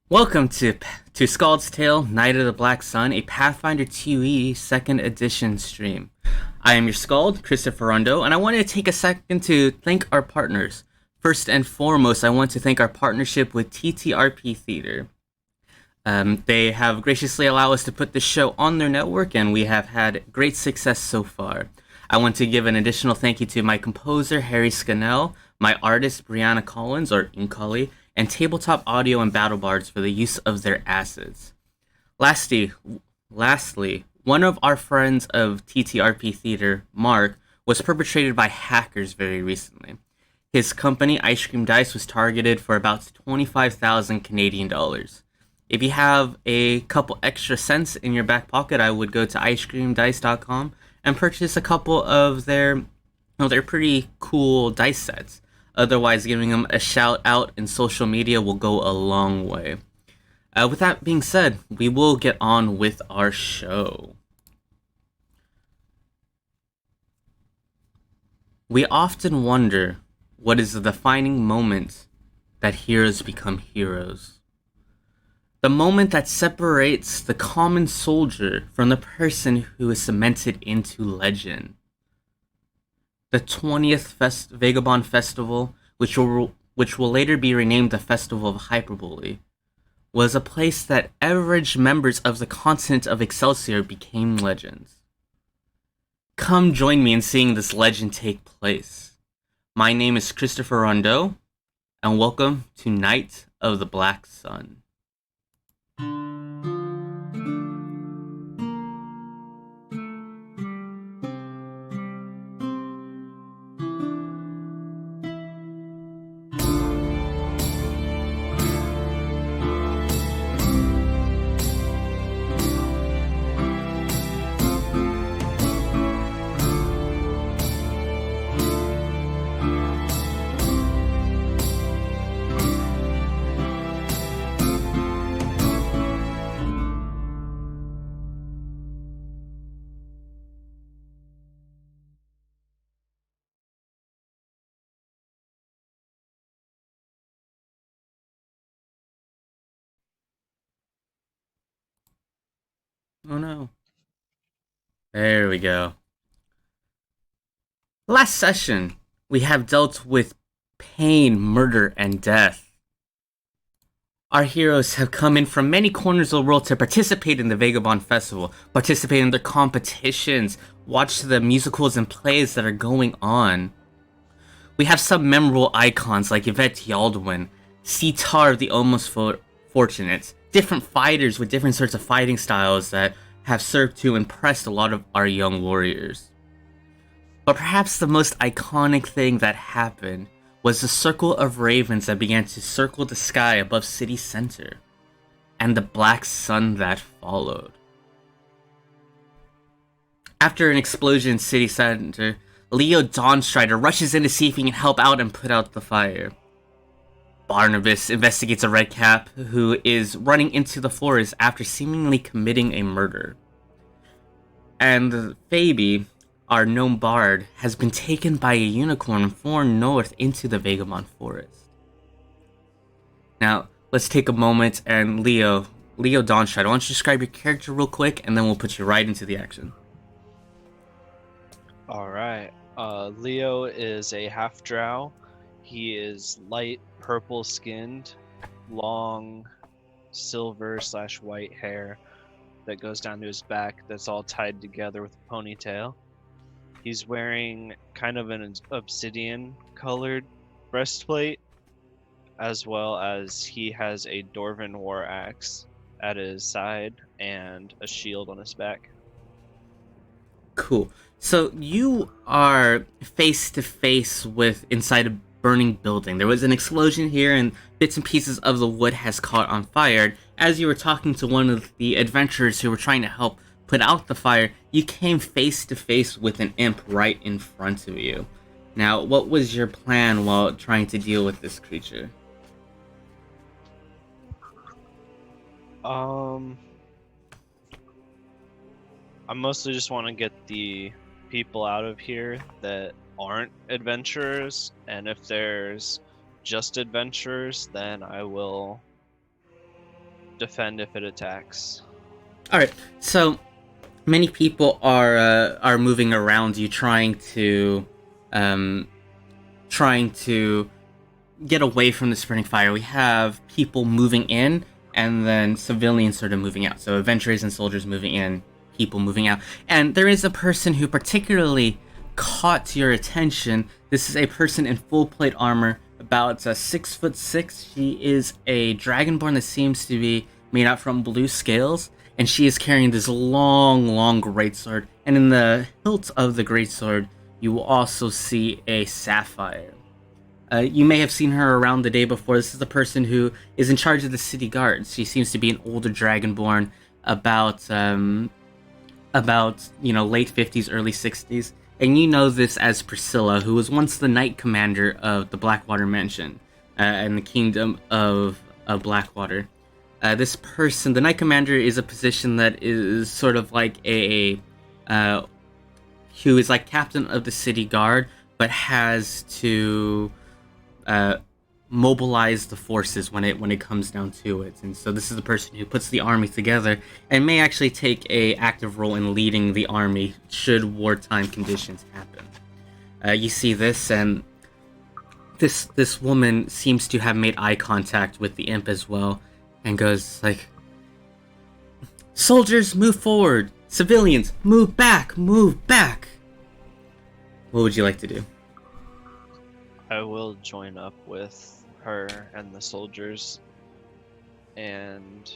Welcome to Skald's Tale, Night of the Black Sun, a Pathfinder 2e 2nd edition stream. I am your Skald, Christopher Rondo, and I wanted to take a second to thank our partners. First and foremost, I want to thank our partnership with TTRP Theater. They have graciously allowed us to put this show on their network, and we have had great success so far. I want to give an additional thank you to my composer, Harry Scannell, my artist, Brianna Collins, or Inkali, and Tabletop Audio and Battle Bards for the use of their assets. Lastly, one of our friends of TTRP Theater, Mark, was perpetrated by hackers very recently. His company, Ice Cream Dice, was targeted for about 25,000 Canadian dollars. If you have a couple extra cents in your back pocket, I would go to icecreamdice.com and purchase a couple of their pretty cool dice sets. Otherwise, giving them a shout out in social media will go a long way. With that being said, we will get on with our show. We often wonder what is the defining moment that heroes become heroes. The moment that separates the common soldier from the person who is cemented into legend. The 20th Vagabond Festival, which will later be renamed the Festival of Hyperbole, was a place that average members of the continent of Excelsior became legends. Come join me in seeing this legend take place. My name is Christopher Rondeau, and welcome to Night of the Black Sun. Oh no. There we go. Last session, we have dealt with pain, murder, and death. Our heroes have come in from many corners of the world to participate in the Vagabond Festival, participate in their competitions, watch the musicals and plays that are going on. We have some memorable icons like Yvette Yaldwin, Sitar the Almost Fortunate, different fighters with different sorts of fighting styles that have served to impress a lot of our young warriors. But perhaps the most iconic thing that happened was the circle of ravens that began to circle the sky above city center, and the black sun that followed. After an explosion in city center, Leo Dawnstrider rushes in to see if he can help out and put out the fire. Barnabas investigates a redcap who is running into the forest after seemingly committing a murder. And Phoebe, our gnome bard, has been taken by a unicorn flown north into the Vagabond Forest. Now, let's take a moment and Leo Dawnstrider, why don't you describe your character real quick, and then we'll put you right into the action. Alright, Leo is a half-drow. He is light purple skinned, long silver/white hair that goes down to his back that's all tied together with a ponytail. He's wearing kind of an obsidian colored breastplate, as well as he has a dwarven war axe at his side and a shield on his back. Cool. So you are face to face with inside a burning building. There was an explosion here, and bits and pieces of the wood has caught on fire. As you were talking to one of the adventurers who were trying to help put out the fire, you came face to face with an imp right in front of you. Now, what was your plan while trying to deal with this creature? I mostly just want to get the people out of here that aren't adventurers, and if there's just adventurers, then I will defend if it attacks. All right. So many people are moving around you, trying to get away from the spreading fire. We have people moving in, and then civilians sort of moving out. So adventurers and soldiers moving in, people moving out. And there is a person who particularly caught your attention. This is a person in full plate armor, about 6'6". She is a dragonborn that seems to be made out from blue scales, and she is carrying this long greatsword. And in the hilt of the greatsword, you will also see a sapphire. You may have seen her around the day before. This is the person who is in charge of the city guards. She seems to be an older dragonborn, about late 50s, early 60s. And you know this as Priscilla, who was once the knight commander of the Blackwater Mansion and the kingdom of Blackwater. This person, the knight commander, is a position that is sort of like who is like captain of the city guard, but has to mobilize the forces when it comes down to it. And so this is the person who puts the army together and may actually take a active role in leading the army should wartime conditions happen. You see this, and this woman seems to have made eye contact with the imp as well, and goes like, "Soldiers, move forward! Civilians, move back! Move back!" What would you like to do? I will join up with her and the soldiers, and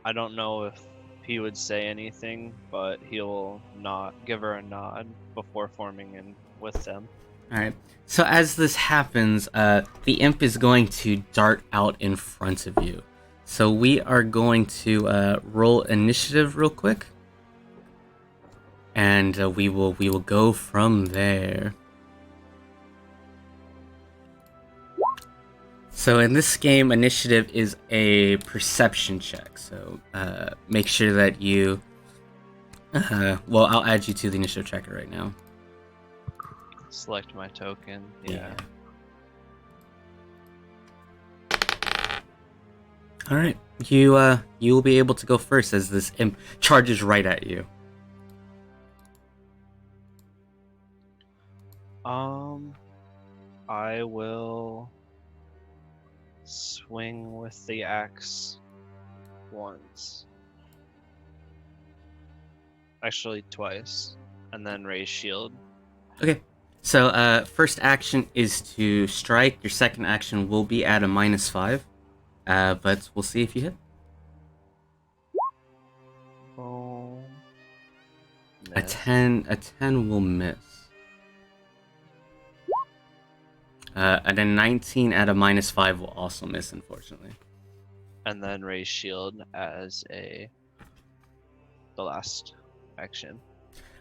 I don't know if he would say anything, but he'll give her a nod before forming in with them. Alright, so as this happens, the imp is going to dart out in front of you. So we are going to roll initiative real quick, and we will go from there. So in this game, initiative is a perception check. So make sure that you... well, I'll add you to the initiative tracker right now. Select my token. Yeah. All right, you will be able to go first as this imp charges right at you. I will swing with the axe once. Actually, twice, and then raise shield. Okay. So, first action is to strike. Your second action will be at a -5. But we'll see if you hit. Oh. A 10 will miss. And a 19 at a -5 will also miss, unfortunately. And then raise shield as the last action.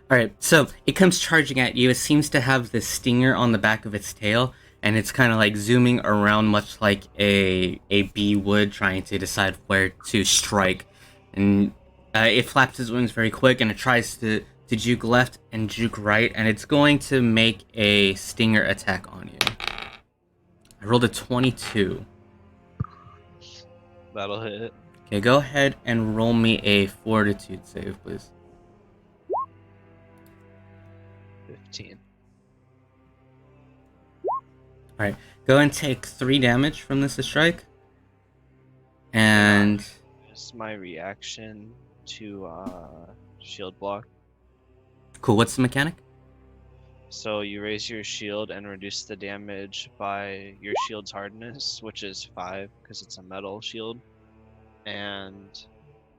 Alright, so it comes charging at you. It seems to have this stinger on the back of its tail, and it's kind of like zooming around much like a bee would, trying to decide where to strike. And it flaps its wings very quick, and it tries to juke left and juke right, and it's going to make a stinger attack on you. I rolled a 22. That'll hit. Okay, go ahead and roll me a fortitude save, please. 15. Alright, go and take 3 damage from this strike. And... It's my reaction to shield block. Cool, what's the mechanic? So you raise your shield and reduce the damage by your shield's hardness, which is 5 because it's a metal shield. And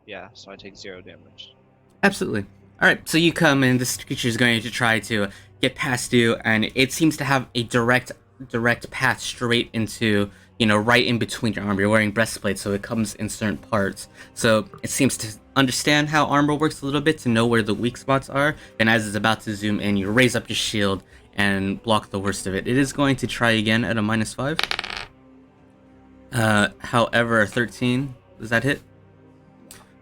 yeah, so I take 0 damage. Absolutely. Alright, so you come and this creature is going to try to get past you, and it seems to have a direct path straight into, right in between your armor. You're wearing breastplate, so it comes in certain parts. So it seems to understand how armor works a little bit, to know where the weak spots are, and as it's about to zoom in, you raise up your shield and block the worst of it. It is going to try again at a -5. However, 13, does that hit?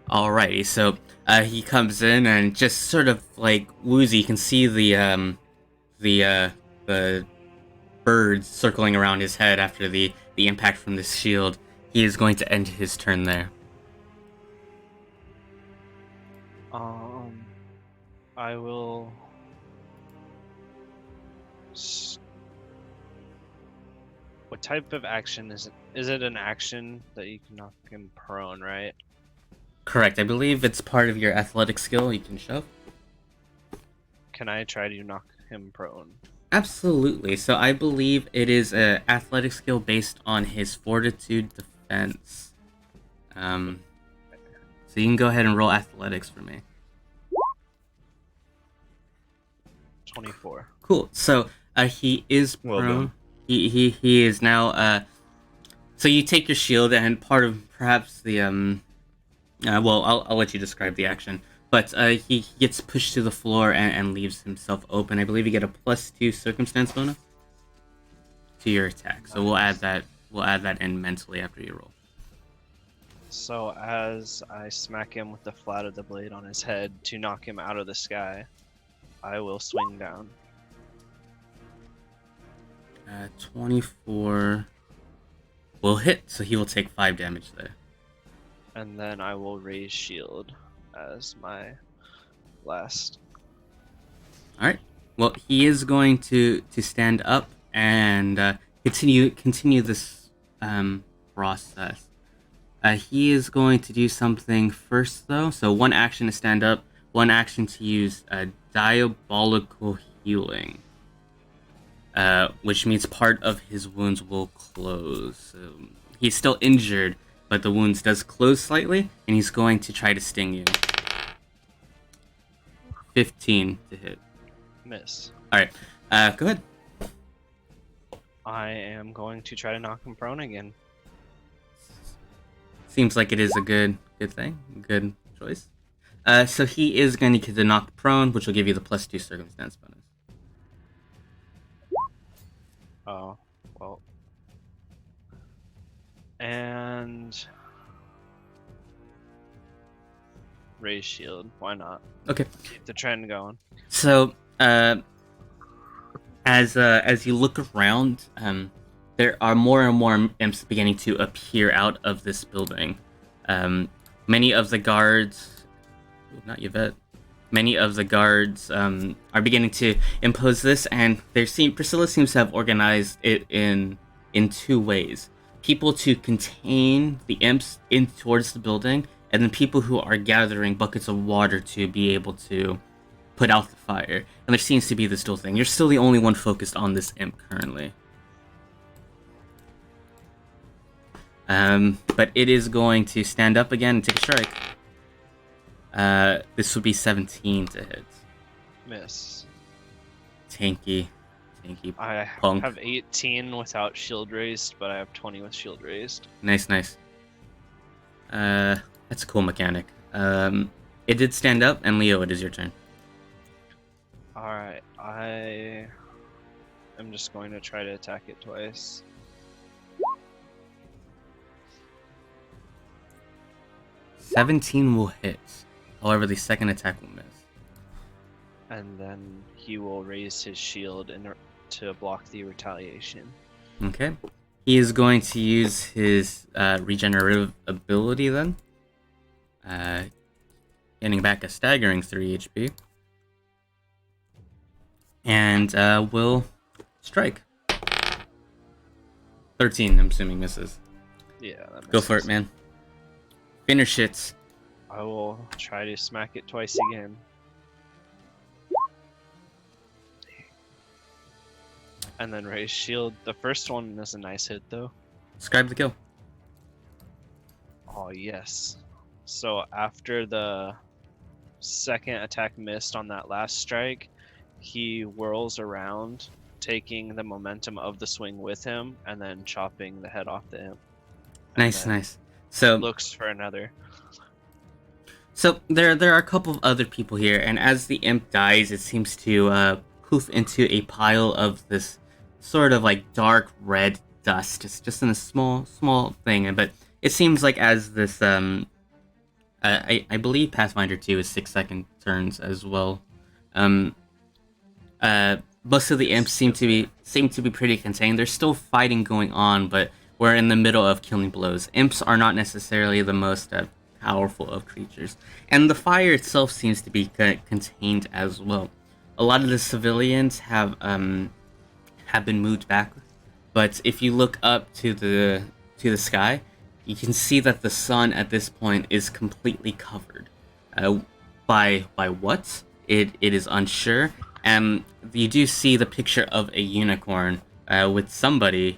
Alrighty, so he comes in and just sort of like woozy. You can see the birds circling around his head after the impact from this shield. He is going to end his turn there. I will. What type of action is it? Is it an action that you can knock him prone, right? Correct. I believe it's part of your athletic skill. You can shove. Can I try to knock him prone? Absolutely. So I believe it is a athletic skill based on his fortitude defense. So you can go ahead and roll athletics for me. 24. Cool. So he is prone. Well done. He is now. So you take your shield and part of perhaps the well, I'll let you describe the action. But he gets pushed to the floor and leaves himself open. I believe you get a +2 circumstance bonus to your attack. So we'll add that in mentally after you roll. So as I smack him with the flat of the blade on his head to knock him out of the sky, I will swing down. 24 will hit, so he will take 5 damage there. And then I will raise shield as my last. All right. Well, he is going to stand up and continue this process. He is going to do something first, though. So one action to stand up, one action to use diabolical healing, which means part of his wounds will close. So he's still injured, but the wounds does close slightly, and he's going to try to sting you. 15 to hit. Miss. All right, go ahead. I am going to try to knock him prone again. Seems like it is a good thing, good choice. So he is going to get the knocked prone, which will give you the +2 circumstance bonus. Oh, well. And raise shield. Why not? Okay. Keep the trend going. So, as you look around, there are more and more imps beginning to appear out of this building. Many of the guards, not Yvette. Many of the guards are beginning to impose this, and Priscilla seems to have organized it in 2 ways: people to contain the imps in towards the building, and then people who are gathering buckets of water to be able to put out the fire. And there seems to be this dual thing. You're still the only one focused on this imp currently. But it is going to stand up again and take a strike. This would be 17 to hit. Miss. Tanky I punk. have 18 without shield raised, but I have 20 with shield raised. Nice. That's a cool mechanic. It did stand up, and Leo, it is your turn. Alright, I am just going to try to attack it twice. $17 will hit. However, the second attack will miss. And then he will raise his shield to block the retaliation. Okay. He is going to use his regenerative ability then. Getting back a staggering 3 HP. And will strike. 13, I'm assuming misses. Yeah, that Go for misses. it, man. Finish it. I will try to smack it twice again. And then raise shield. The first one is a nice hit though. Describe the kill. Oh yes. So after the second attack missed on that last strike, he whirls around, taking the momentum of the swing with him, and then chopping the head off the imp. And Nice. then So looks for another. So there are a couple of other people here, and as the imp dies, it seems to poof into a pile of this sort of like dark red dust. It's just in a small thing, but it seems like as this I believe Pathfinder 2 is 6-second turns as well. Most of the imps seem to be pretty contained. There's still fighting going on, but we're in the middle of killing blows. Imps are not necessarily the most powerful of creatures, and the fire itself seems to be contained as well. A lot of the civilians have been moved back, but if you look up to the sky, you can see that the sun at this point is completely covered. By what? It is unsure. You do see the picture of a unicorn with somebody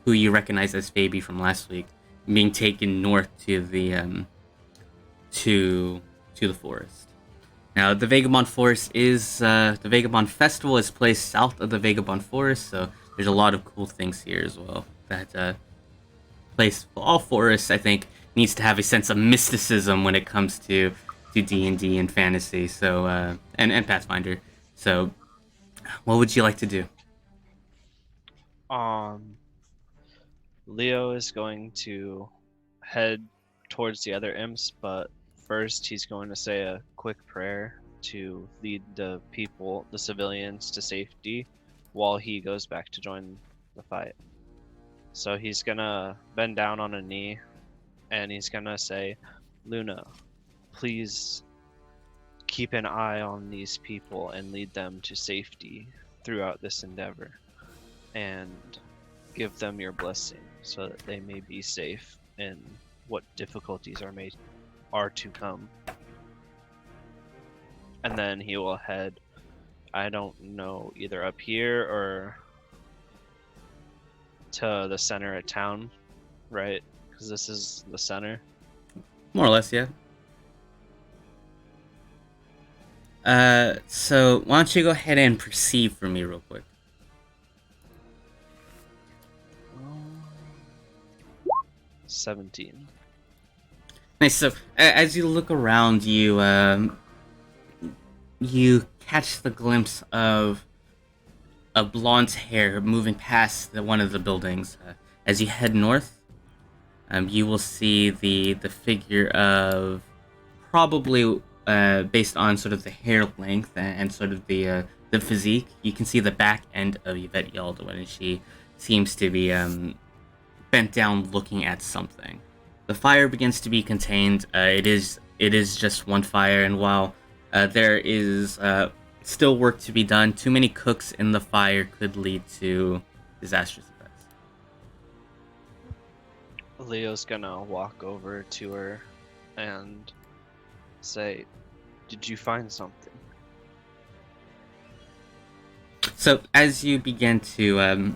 who you recognize as Fabi from last week being taken north to the forest. Now, the Vagabond Forest is the Vagabond Festival is placed south of the Vagabond Forest, so there's a lot of cool things here as well. That place, all forests, I think, needs to have a sense of mysticism when it comes to D&D and fantasy. So and Pathfinder. So, what would you like to do? Leo is going to head towards the other imps, but first he's going to say a quick prayer to lead the people, the civilians, to safety while he goes back to join the fight. So he's gonna bend down on a knee and he's gonna say, Luna, please keep an eye on these people and lead them to safety throughout this endeavor, and give them your blessing so that they may be safe in what difficulties are to come. And then he will head, I don't know, either up here or to the center of town, right? Because this is the center. More or less, yeah. So why don't you go ahead and perceive for me real quick? 17. Nice. So as you look around, you catch the glimpse of a blonde hair moving past one of the buildings. As you head north, you will see the figure of probably based on sort of the hair length and sort of the physique. You can see the back end of Yvette Yaldwin, and she seems to be bent down looking at something. The fire begins to be contained. It is just one fire, and while there is still work to be done, too many cooks in the fire could lead to disastrous effects. Leo's gonna walk over to her and say, did you find something? So as you begin to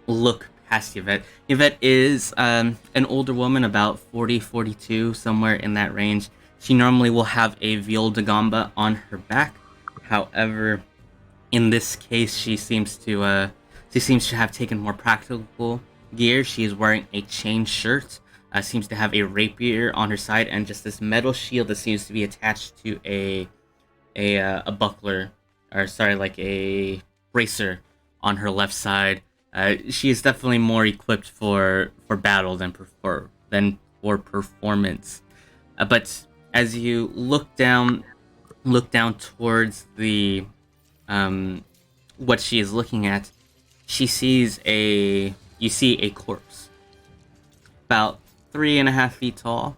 look past Yvette, Yvette is an older woman, about 40, 42, somewhere in that range. She normally will have a viol de gamba on her back. However, in this case, she seems to have taken more practical gear. She is wearing a chain shirt, seems to have a rapier on her side, and just this metal shield that seems to be attached to a buckler, or sorry, like a bracer on her left side. She is definitely more equipped for battle than for performance. But as you look down towards the what she is looking at, you see a corpse about 3.5 feet tall,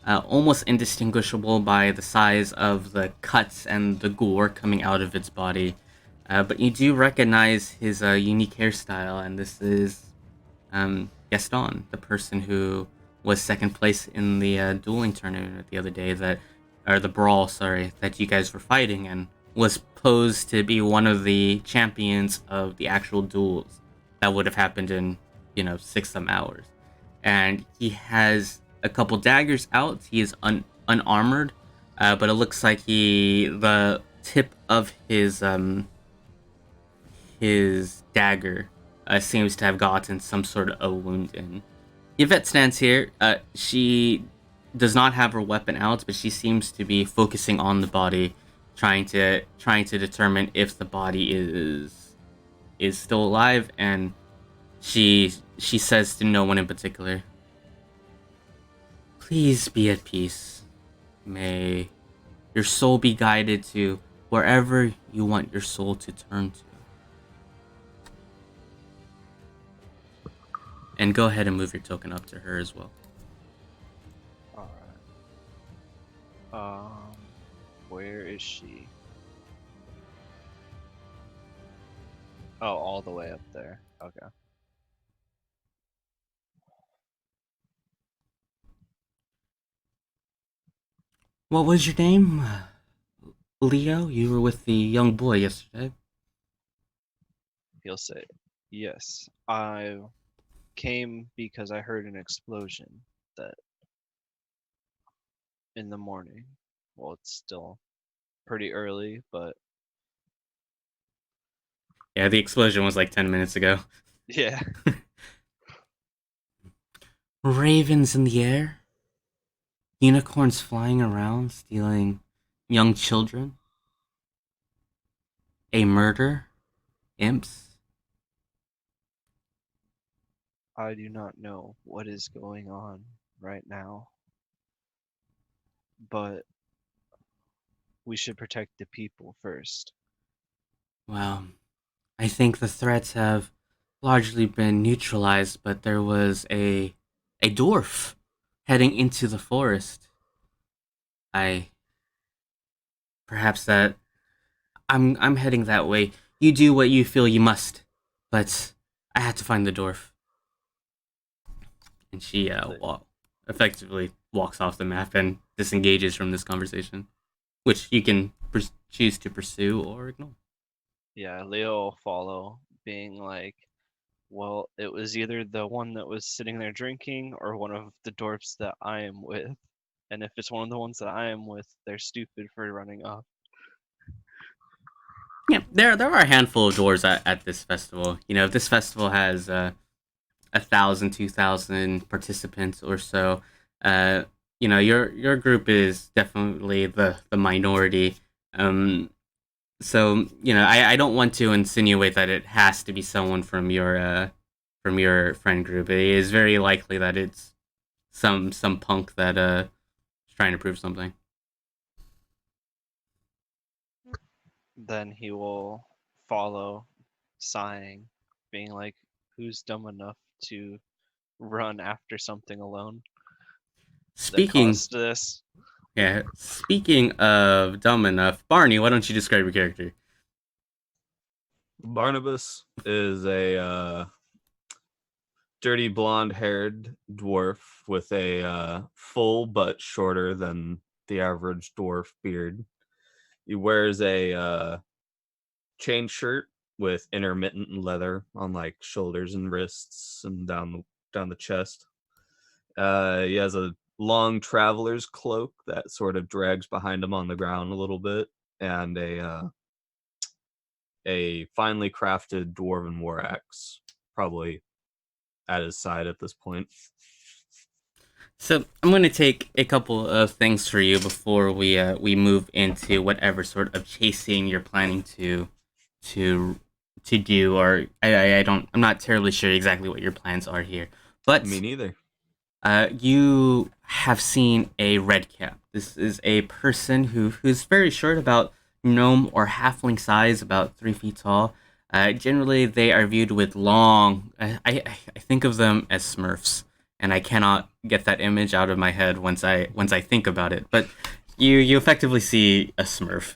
almost indistinguishable by the size of the cuts and the gore coming out of its body. But you do recognize his unique hairstyle, and this is Gaston, the person who was second place in the dueling tournament the other day, the brawl, sorry, that you guys were fighting, and was posed to be one of the champions of the actual duels that would have happened in, 6 some hours. And he has a couple daggers out. He is unarmored, but it looks like the tip of his dagger seems to have gotten some sort of a wound in. Yvette stands here. She does not have her weapon out, but she seems to be focusing on the body, trying to determine if the body is still alive. And she says to no one in particular, "Please be at peace. May your soul be guided to wherever you want your soul to turn to." And go ahead and move your token up to her as well. All right. Where is she? Oh, all the way up there. Okay. What was your name? Leo? You were with the young boy yesterday. He'll say, yes, I came because I heard an explosion that in the morning. Well, it's still pretty early, but Yeah, the explosion was like 10 minutes ago. yeah. Ravens in the air? Unicorns flying around, stealing young children? A murder? Imps? I do not know what is going on right now, but we should protect the people first. Well, I think the threats have largely been neutralized, but there was a dwarf heading into the forest. I perhaps that I'm heading that way. You do what you feel you must, but I had to find the dwarf. And she The- effectively walks off the map and disengages from this conversation, which you can choose to pursue or ignore. Yeah, Leo will follow, being like, well, it was either the one that was sitting there drinking or one of the dwarfs that I am with. And if it's one of the ones that I am with, they're stupid for running off. Yeah, there are a handful of dwarves at this festival. You know, this festival has 1,000, 2,000 participants or so. Uh, you know, your group is definitely the minority. So you know, I don't want to insinuate that it has to be someone from your friend group. It is very likely that it's some punk that is trying to prove something. Then he will follow, sighing, being like, who's dumb enough to run after something alone that Speaking caused this? Yeah, speaking of dumb enough, Barney, why don't you describe your character? Barnabas is a dirty blonde-haired dwarf with a full but shorter than the average dwarf beard. He wears a chain shirt with intermittent leather on like shoulders and wrists and down the chest. He has a long traveler's cloak that sort of drags behind him on the ground a little bit, and a finely crafted dwarven war axe, probably at his side at this point. So I'm going to take a couple of things for you before we move into whatever sort of chasing you're planning to to do, or I don't I'm not terribly sure exactly what your plans are here, but Me neither. you have seen a red cap. This is a person who's very short, about gnome or halfling size, about 3 feet tall. Generally, they are viewed with long. I think of them as Smurfs, and I cannot get that image out of my head once I think about it. But you effectively see a Smurf.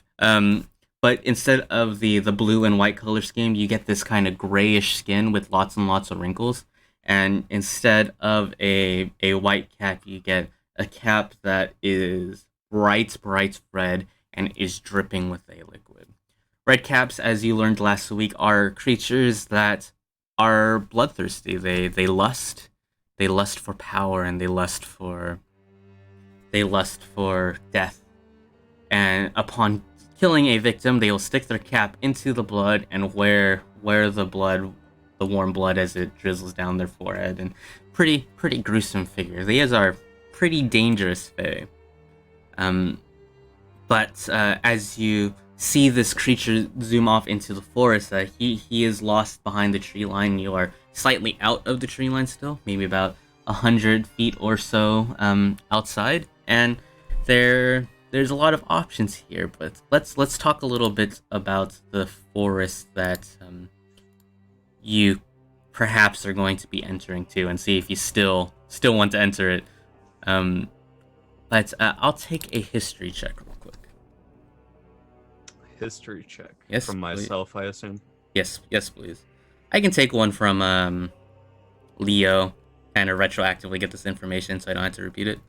But instead of the blue and white color scheme, you get this kind of grayish skin with lots and lots of wrinkles. And instead of a white cap, you get a cap that is bright red and is dripping with a liquid. Red caps, as you learned last week, are creatures that are bloodthirsty. They lust for power, and they lust for death. And upon killing a victim, they will stick their cap into the blood and wear the warm blood as it drizzles down their forehead. And pretty gruesome figure. These are pretty dangerous fae. Um, but as you see this creature zoom off into the forest, he is lost behind the tree line. You are slightly out of the tree line still, maybe about 100 feet or so outside, and there's a lot of options here. But let's talk a little bit about the forest that you perhaps are going to be entering to, and see if you still want to enter it. But I'll take a history check real quick. History check. Yes, From please. myself, I assume. Yes, please. I can take one from Leo, kind of retroactively get this information, so I don't have to repeat it.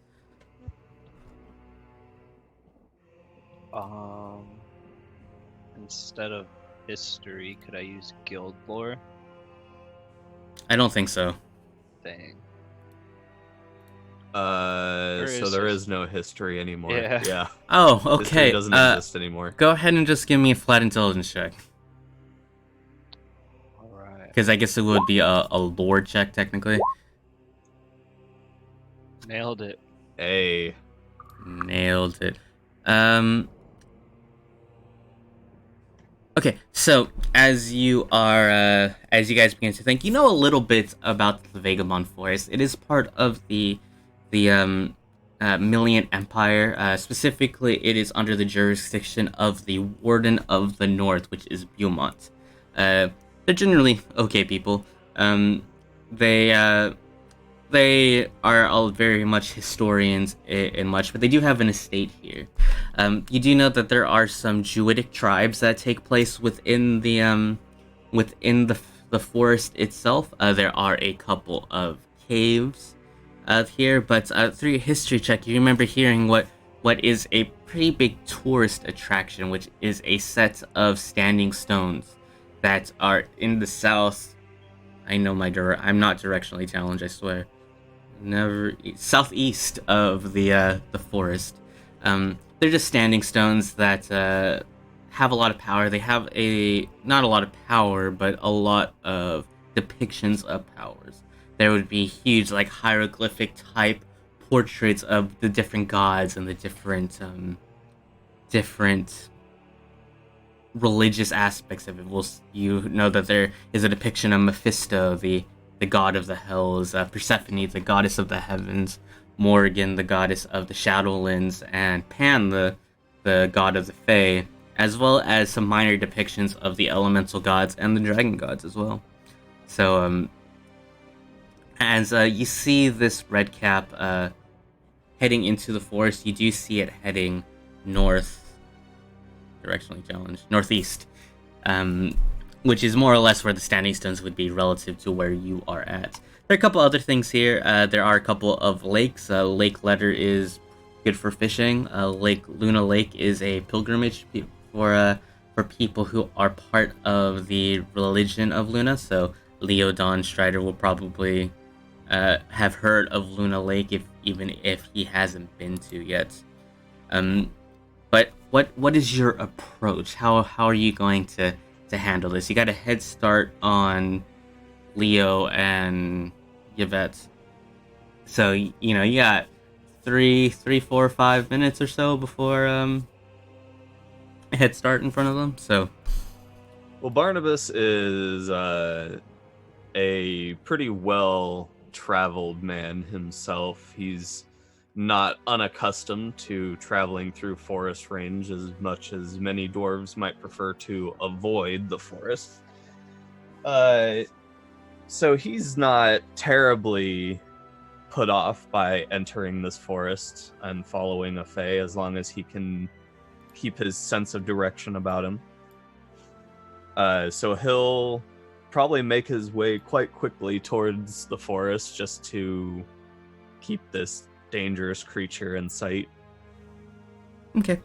Instead of history, could I use guild lore? I don't think so. Dang. So there is no history anymore. Yeah. Oh, History okay. doesn't exist anymore. Go ahead and just give me a flat intelligence check. Alright. Because I guess it would be a lore check, technically. Nailed it. Hey. Nailed it. Okay, so as you guys begin to think, you know a little bit about the Vagabond Forest. It is part of the Million Empire. Specifically, it is under the jurisdiction of the Warden of the North, which is Beaumont. They're generally okay people. They are all very much historians and much, but they do have an estate here. You do know that there are some Druidic tribes that take place within the forest itself. There are a couple of caves out here, but through your history check, you remember hearing what is a pretty big tourist attraction, which is a set of standing stones that are in the south. I know I'm not directionally challenged, I swear. Southeast of the forest. They're just standing stones that have a lot of power. They have not a lot of power, but a lot of depictions of powers. There would be huge, like, hieroglyphic type portraits of the different gods and the different religious aspects of it. You know that there is a depiction of Mephisto, the god of the hells, Persephone, the goddess of the heavens, Morrigan, the goddess of the Shadowlands, and Pan, the god of the Fae, as well as some minor depictions of the elemental gods and the dragon gods as well. So, as you see this red cap heading into the forest, you do see it heading north, directionally challenged, northeast, which is more or less where the standing stones would be relative to where you are at. There are a couple other things here. There are a couple of lakes. Lake Letter is good for fishing. Luna Lake is a pilgrimage for people who are part of the religion of Luna. So Leo Don Strider will probably have heard of Luna Lake, even if he hasn't been to yet. But what is your approach? How are you going to handle this? You got a head start on Leo and Yvette, so you know you got 3, 4, 5 minutes or so before a head start in front of them. So, well, Barnabas is a pretty well traveled man himself. He's not unaccustomed to traveling through forest range as much as many dwarves might prefer to avoid the forest. So he's not terribly put off by entering this forest and following a fae, as long as he can keep his sense of direction about him. So he'll probably make his way quite quickly towards the forest just to keep this dangerous creature in sight. Okay.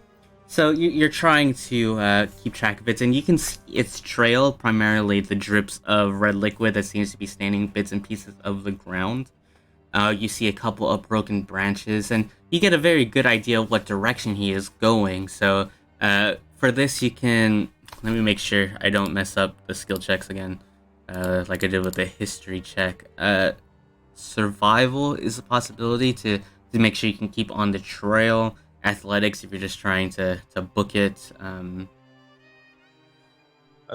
So you're trying to keep track of it, and you can see its trail, primarily the drips of red liquid that seems to be staining bits and pieces of the ground. You see a couple of broken branches, and you get a very good idea of what direction he is going. So for this, you can... Let me make sure I don't mess up the skill checks again, like I did with the history check. Survival is a possibility to make sure you can keep on the trail. Athletics if you're just trying to book it. I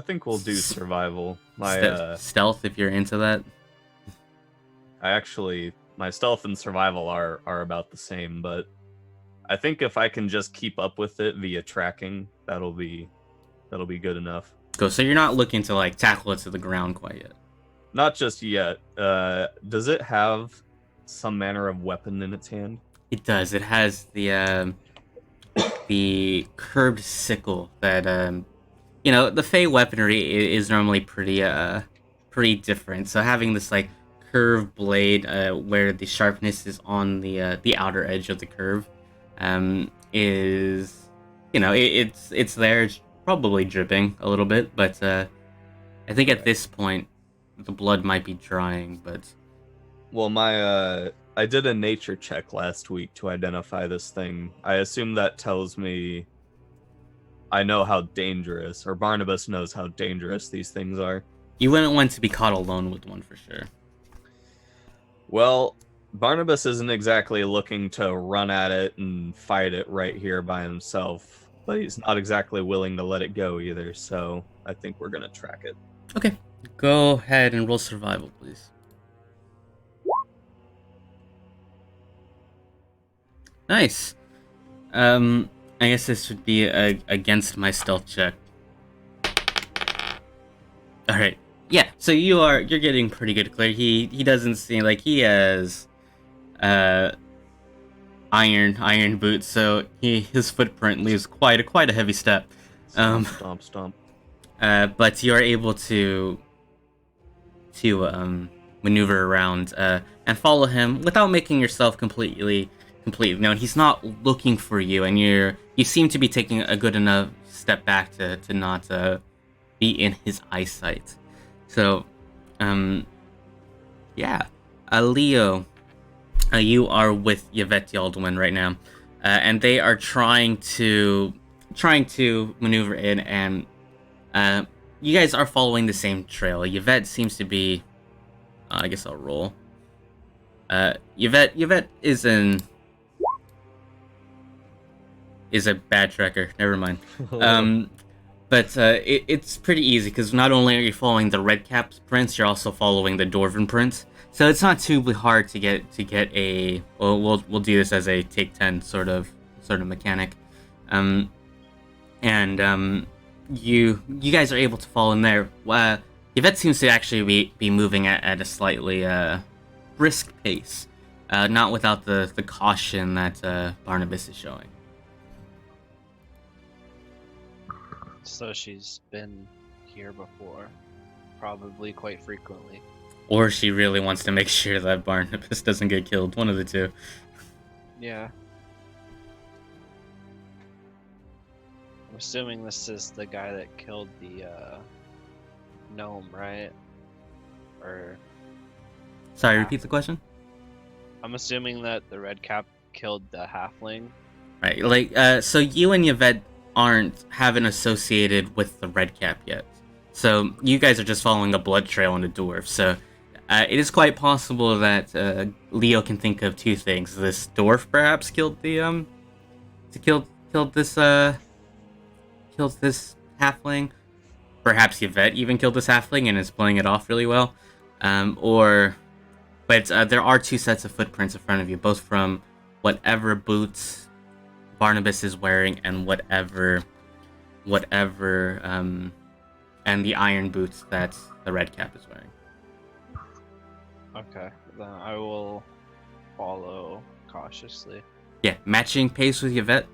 think we'll do survival. Stealth if you're into that. My stealth and survival are about the same, but I think if I can just keep up with it via tracking, that'll be good enough. Go. So you're not looking to like tackle it to the ground quite yet. Not just yet. Does it have some manner of weapon in its hand? It does. It has the curved sickle that the Fey weaponry is normally pretty different. So having this like curved blade where the sharpness is on the outer edge of the curve is it's there. It's probably dripping a little bit, but I think at this point the blood might be drying. But Well, I did a nature check last week to identify this thing. I assume that tells me I know how dangerous, or Barnabas knows how dangerous these things are. you wouldn't want to be caught alone with one for sure. Well, Barnabas isn't exactly looking to run at it and fight it right here by himself, but he's not exactly willing to let it go either, so I think we're going to track it. Okay, go ahead and roll survival, please. Nice. I guess this would be against my stealth check. All right. Yeah. So you're getting pretty good, Claire. He doesn't seem like he has iron boots, so his footprint leaves quite a heavy step. Stomp. But you are able to maneuver around and follow him without making yourself completely known. He's not looking for you, and you seem to be taking a good enough step back to not be in his eyesight. So, Leo, you are with Yvette Yaldwin right now, and they are trying to maneuver in, and you guys are following the same trail. Yvette seems to be, I guess I'll roll. Yvette is a bad tracker. Never mind. But it's pretty easy because not only are you following the red cap prints, you're also following the dwarven prints. So it's not too hard to get a. Well, we'll do this as a take 10 sort of mechanic, you guys are able to fall in there. Yvette seems to actually be moving at a slightly brisk pace, not without the caution that Barnabas is showing. So she's been here before, probably quite frequently. Or she really wants to make sure that Barnabas doesn't get killed. One of the two. Yeah. I'm assuming this is the guy that killed the gnome, right? Or Sorry, repeat the question? I'm assuming that the red cap killed the halfling. Right, so you and Yvette haven't associated with the red cap yet. So you guys are just following a blood trail in the dwarf. So it is quite possible that Leo can think of two things. This dwarf perhaps killed the killed this halfling. Perhaps Yvette even killed this halfling and is playing it off really well. But there are two sets of footprints in front of you, both from whatever boots Barnabas is wearing and whatever and the iron boots that the red cap is wearing. Okay, then I will follow cautiously. Yeah, matching pace with Yvette.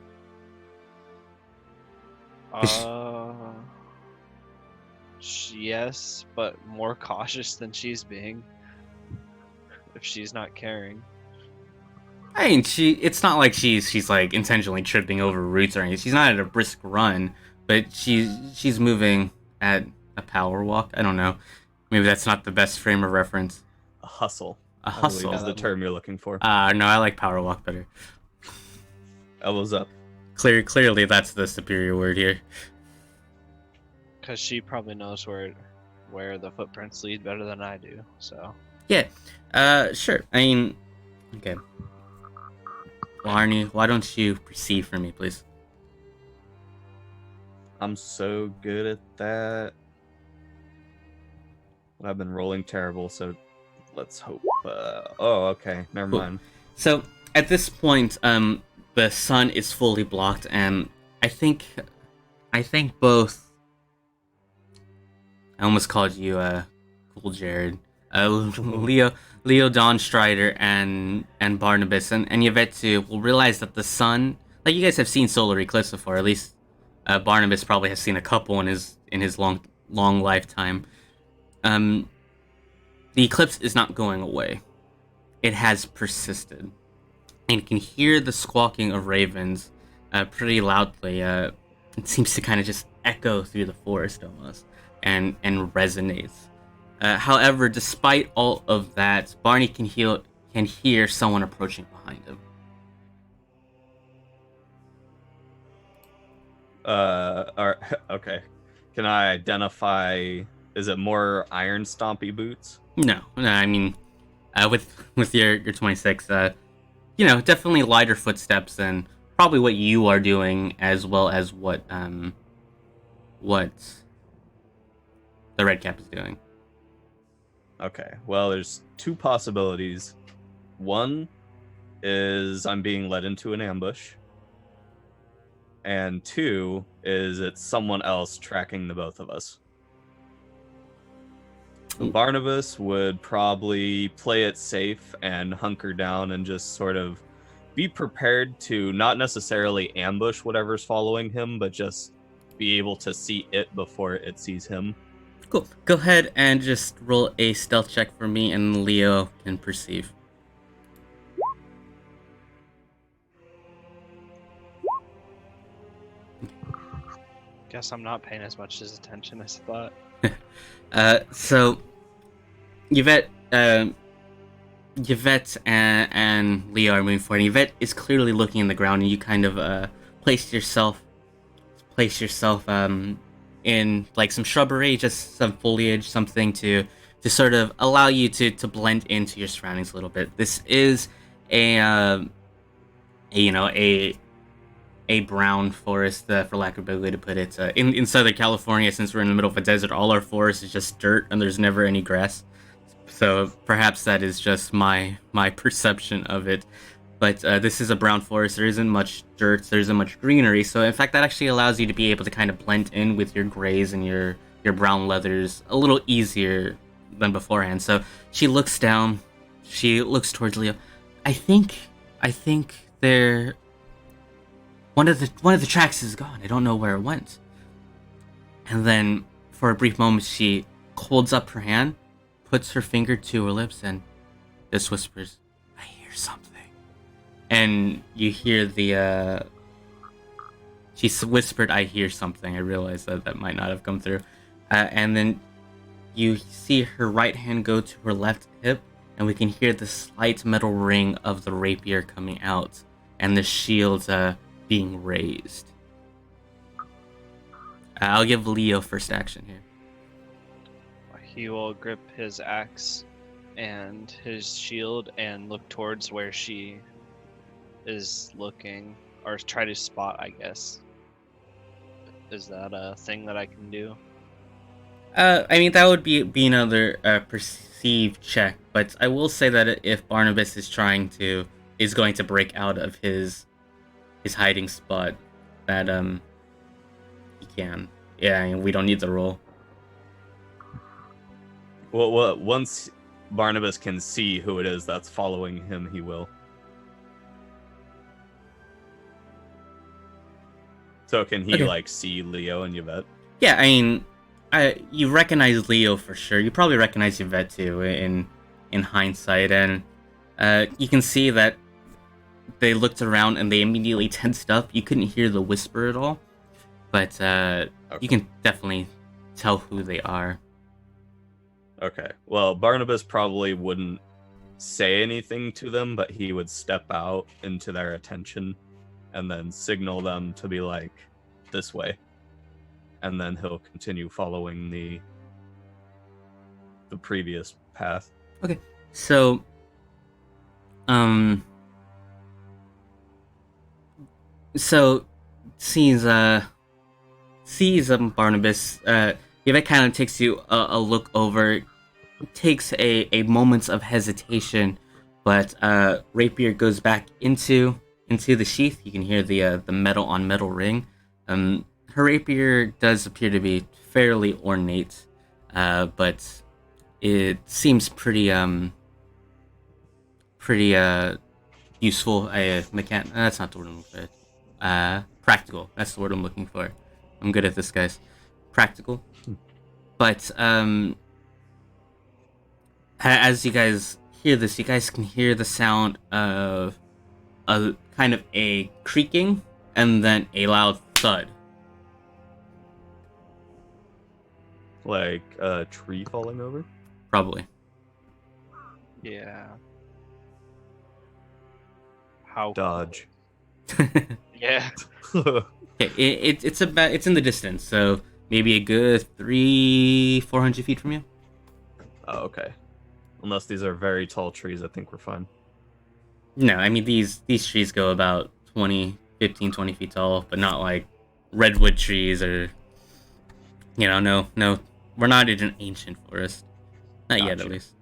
Yes, but more cautious than she's being. If she's not caring. I mean, it's not like she's like intentionally tripping over roots or anything. She's not at a brisk run, but she's moving at a power walk. I don't know. Maybe that's not the best frame of reference. A hustle. A hustle is the term you're looking for. No, I like power walk better. Elbows up. Clearly, that's the superior word here. Because she probably knows where the footprints lead better than I do. So. Yeah. Sure. I mean, okay. Well, Arnie, why don't you perceive for me, please? I'm so good at that. I've been rolling terrible, so let's hope. Okay, never mind. So at this point, the sun is fully blocked, and I think both. I almost called you Cool Jared. Leo Dawnstrider and Barnabas and Yvette too will realize that the sun, like you guys have seen solar eclipse before, at least Barnabas probably has seen a couple in his long lifetime. The eclipse is not going away. It has persisted. And you can hear the squawking of ravens pretty loudly. It seems to kind of just echo through the forest almost and resonates. However, despite all of that, Barney can hear someone approaching behind him. Okay. Can I identify? Is it more iron stompy boots? No, I mean, with your 26, definitely lighter footsteps than probably what you are doing, as well as what the red cap is doing. Okay. Well, there's two possibilities. One is I'm being led into an ambush. And two is it's someone else tracking the both of us. Barnabas would probably play it safe and hunker down and just sort of be prepared to not necessarily ambush whatever's following him, but just be able to see it before it sees him. Cool. Go ahead and just roll a stealth check for me, and Leo can perceive. Guess I'm not paying as much attention as I thought. So Yvette and Leo are moving forward. Yvette is clearly looking in the ground, and you kind of place yourself in like some shrubbery, just some foliage, something to sort of allow you to blend into your surroundings a little bit. This is a brown forest, for lack of a better way to put it. In Southern California, since we're in the middle of a desert, all our forest is just dirt, and there's never any grass. So perhaps that is just my perception of it. But this is a brown forest. There isn't much dirt. There isn't much greenery. So in fact, that actually allows you to be able to kind of blend in with your grays and your brown leathers a little easier than beforehand. So she looks down. She looks towards Leo. I think they're... One of the tracks is gone. I don't know where it went. And then, for a brief moment, she holds up her hand, puts her finger to her lips, and just whispers, "I hear something." And you hear the, she whispered, "I hear something." I realized that might not have come through. And then you see her right hand go to her left hip, and we can hear the slight metal ring of the rapier coming out, and the shield, being raised. I'll give Leo first action here. He will grip his axe and his shield and look towards where she is looking, or try to spot, I guess. Is that a thing that I can do? I mean, that would be another perceived check, but I will say that if Barnabas is going to break out of his hiding spot, that he can. Yeah, I mean, we don't need the roll. Well, once Barnabas can see who it is that's following him, he will. So can he see Leo and Yvette? Yeah, I mean, you recognize Leo for sure. You probably recognize Yvette too in hindsight, and you can see that they looked around and they immediately tensed up. You couldn't hear the whisper at all, but you can definitely tell who they are. Okay. Well, Barnabas probably wouldn't say anything to them, but he would step out into their attention and then signal them to be like, this way. And then he'll continue following the previous path. Okay. So sees Barnabas, Yvette kind of takes you a look over, takes a moment of hesitation, but rapier goes back into the sheath. You can hear the metal on metal ring. Her rapier does appear to be fairly ornate, but it seems pretty useful. That's not the word I'm looking for. Practical. That's the word I'm looking for. I'm good at this, guys. Practical. But as you guys hear this, you guys can hear the sound of a kind of a creaking and then a loud thud. Like a tree falling over? Probably. Yeah. How? Dodge. Yeah. It's in the distance, so maybe a good 400 feet from you. Oh, okay. Unless these are very tall trees, I think we're fine. No, I mean these trees go about 15, 20 feet tall, but not like redwood trees or no. We're not in an ancient forest. Not yet, Gotcha. at least.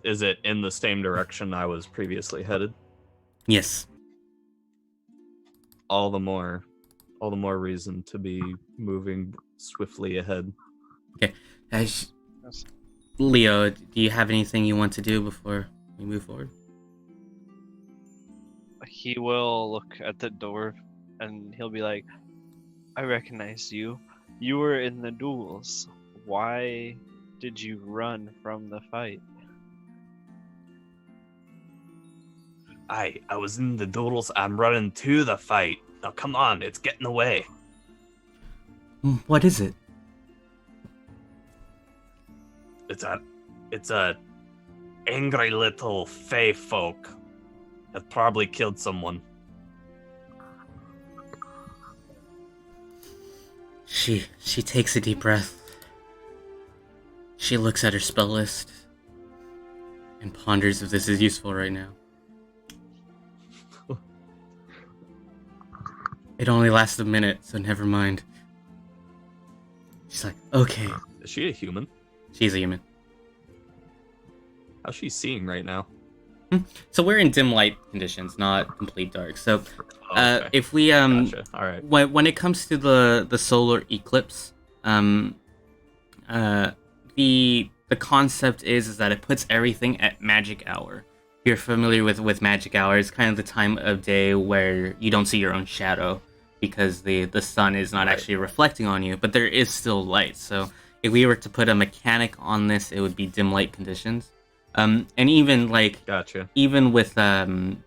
Is it in the same direction I was previously headed? Yes. All the more reason to be moving swiftly ahead. Okay. Leo, do you have anything you want to do before we move forward? He will look at the dwarf and he'll be like, I recognize you. You were in the duels. Why did you run from the fight? I was in the doodles. I'm running to the fight. Now come on, it's getting away. What is it? It's a angry little fey folk that probably killed someone. She takes a deep breath. She looks at her spell list and ponders if this is useful right now. It only lasts a minute, so never mind. She's like, okay. Is she a human? She's a human. How's she seeing right now? So we're in dim light conditions, not complete dark. So Okay. if we Gotcha. All right. when it comes to the solar eclipse, the concept is that it puts everything at magic hour. If you're familiar with magic hour, it's kind of the time of day where you don't see your own shadow because the sun is not Right. actually reflecting on you, but there is still light. So if we were to put a mechanic on this, it would be dim light conditions. And even like Gotcha. even with the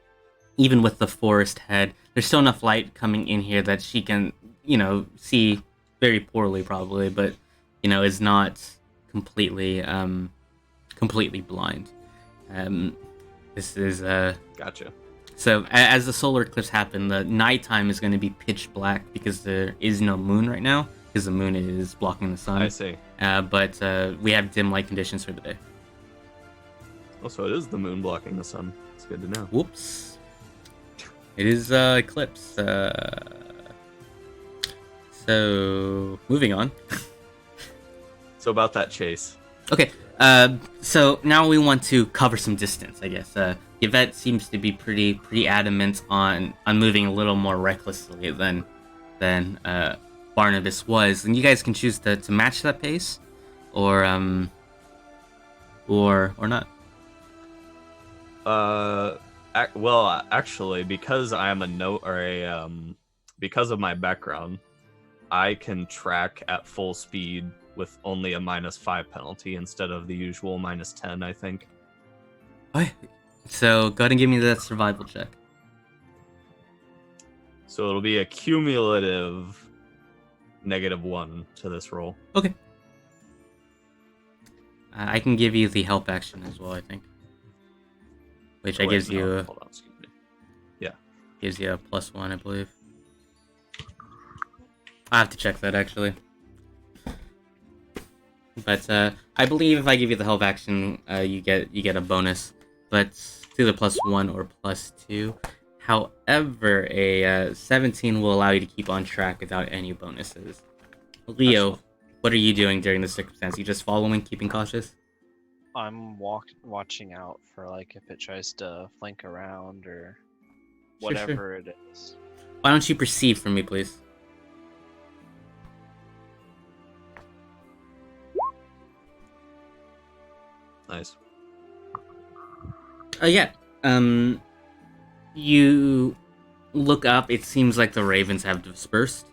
forest head, there's still enough light coming in here that she can, see very poorly probably, but is not completely blind. This is Gotcha. so as the solar eclipse happen, the nighttime is going to be pitch black because there is no moon right now because the moon is blocking the sun. I see. But we have dim light conditions for the day. Oh, so it is the moon blocking the sun. It's good to know. Whoops. It is eclipse. So moving on. So about that chase. Okay. So now we want to cover some distance, I guess. Yvette seems to be pretty adamant on moving a little more recklessly than Barnabas was, and you guys can choose to match that pace, or not. Well, actually, because I'm because of my background, I can track at full speed with only a -5 penalty instead of the usual -10, I think. Okay. So go ahead and give me that survival check. So it'll be a cumulative -1 to this roll. Okay. I can give you the help action as well, I think. Which Oh, wait, gives no, you hold on, excuse me. gives you a +1, I believe. I have to check that actually. But I believe if I give you the help action, you get a bonus, but to the +1 or +2. However, a 17 will allow you to keep on track without any bonuses. Leo, Excellent. what are you doing during this circumstance? You just following, keeping cautious? I'm watching out for like if it tries to flank around or Sure, whatever it is. Why don't you perceive for me, please? Nice. Yeah. You look up. It seems like the ravens have dispersed,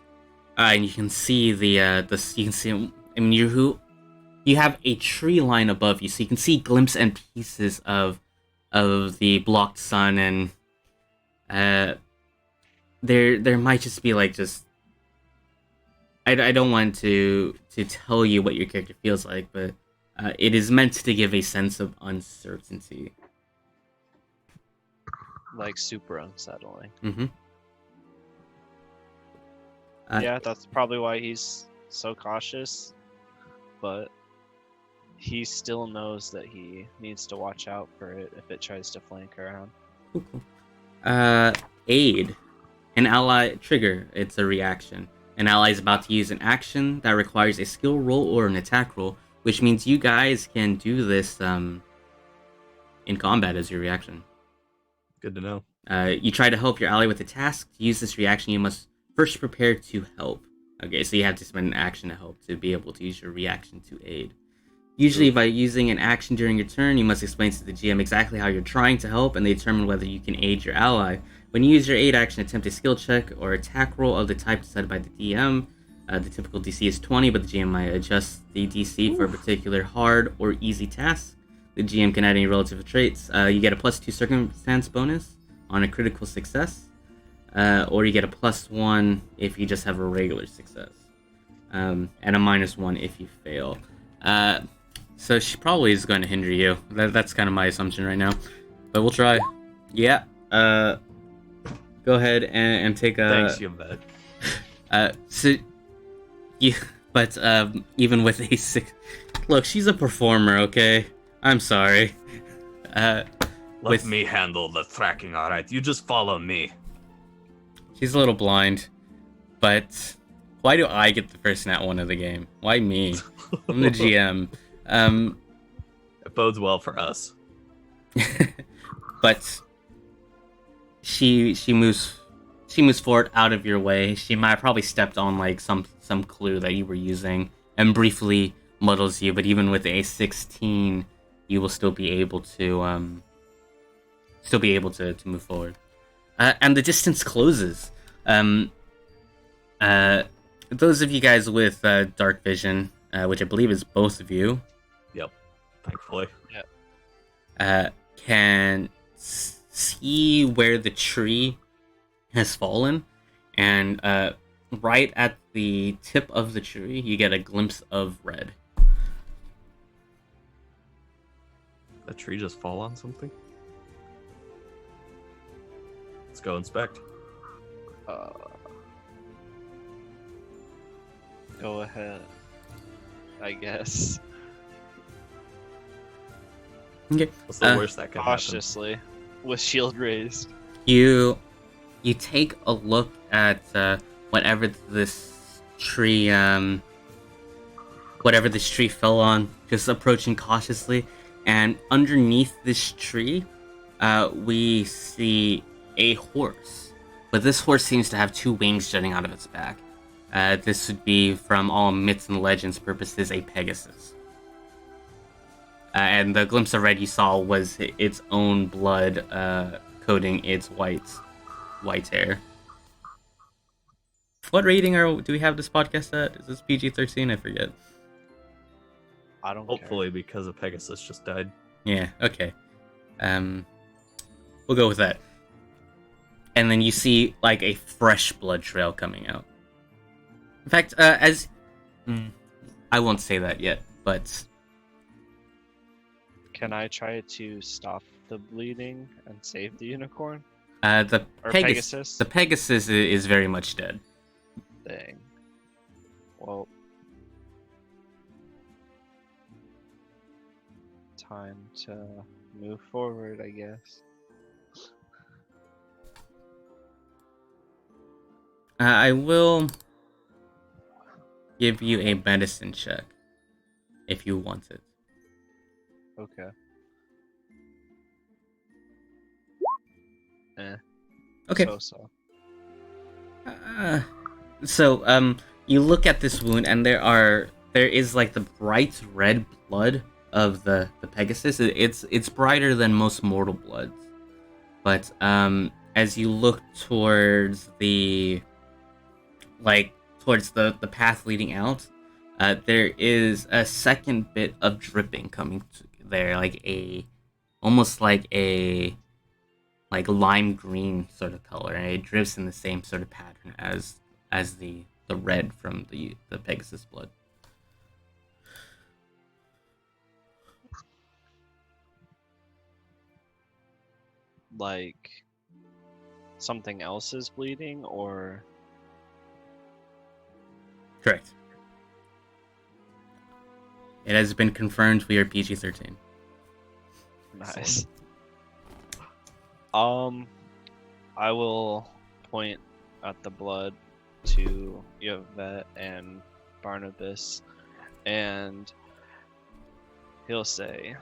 and you can see you can see. I mean, you have a tree line above you, so you can see glimpses and pieces of the blocked sun, and there might just be like just. I don't want to tell you what your character feels like, but it is meant to give a sense of uncertainty. Like super unsettling. Mm-hmm. Yeah, that's probably why he's so cautious. But he still knows that he needs to watch out for it if it tries to flank around. Cool. Aid. An ally trigger. It's a reaction. An ally is about to use an action that requires a skill roll or an attack roll, which means you guys can do this in combat as your reaction. Good to know. You try to help your ally with a task. To use this reaction, you must first prepare to help. Okay, so you have to spend an action to help to be able to use your reaction to aid. Usually, by using an action during your turn, you must explain to the GM exactly how you're trying to help, and they determine whether you can aid your ally. When you use your aid action, attempt a skill check or attack roll of the type decided by the DM. The typical DC is 20, but the GM might adjust the DC for a particular hard or easy task. The GM can add any relative traits. You get a +2 circumstance bonus on a critical success, or you get a +1 if you just have a regular success, and a -1 if you fail. So she probably is going to hinder you. That's kind of my assumption right now, but we'll try. Yeah. Go ahead and take a. Thanks, you bet. So, yeah, but even with a 6, look, she's a performer. Okay, I'm sorry. Let me handle the tracking. All right, you just follow me. She's a little blind, but why do I get the first nat 1 of the game? Why me? I'm the GM. It bodes well for us. But she moves forward out of your way. She might have probably stepped on like some clue that you were using and briefly muddles you. But even with a 16, you will still be able to move forward. And the distance closes. Those of you guys with dark vision, which I believe is both of you. Yep. Thankfully. Can see where the tree has fallen, and right at the tip of the tree, you get a glimpse of red. The tree just fall on something? Let's go inspect. Go ahead, I guess. Okay. What's the worst that could happen? Cautiously, with shield raised. You take a look at whatever this tree fell on, just approaching cautiously, and underneath this tree, we see a horse. But this horse seems to have 2 wings jutting out of its back. This would be, from all myths and legends purposes, a Pegasus. And the glimpse of red you saw was its own blood coating its white hair. What rating do we have this podcast at? Is this PG-13? I forget. I don't Hopefully, because a Pegasus just died. Yeah, okay. We'll go with that. And then you see, like, a fresh blood trail coming out. In fact, I won't say that yet, but... Can I try to stop the bleeding and save the unicorn? The Or Pegasus. The Pegasus is very much dead. Dang. Well, time to move forward, I guess. I will give you a medicine check if you want it. Okay. Okay. So, you look at this wound, and there is like the bright red blood of the Pegasus. It's brighter than most mortal bloods, but as you look towards the the path leading out, there is a second bit of dripping coming there, almost like a lime green sort of color, and it drips in the same sort of pattern as the red from the Pegasus blood. Like something else is bleeding, or Correct. It has been confirmed we are PG-13. nice. I will point at the blood to Yvette and Barnabas, and he'll say,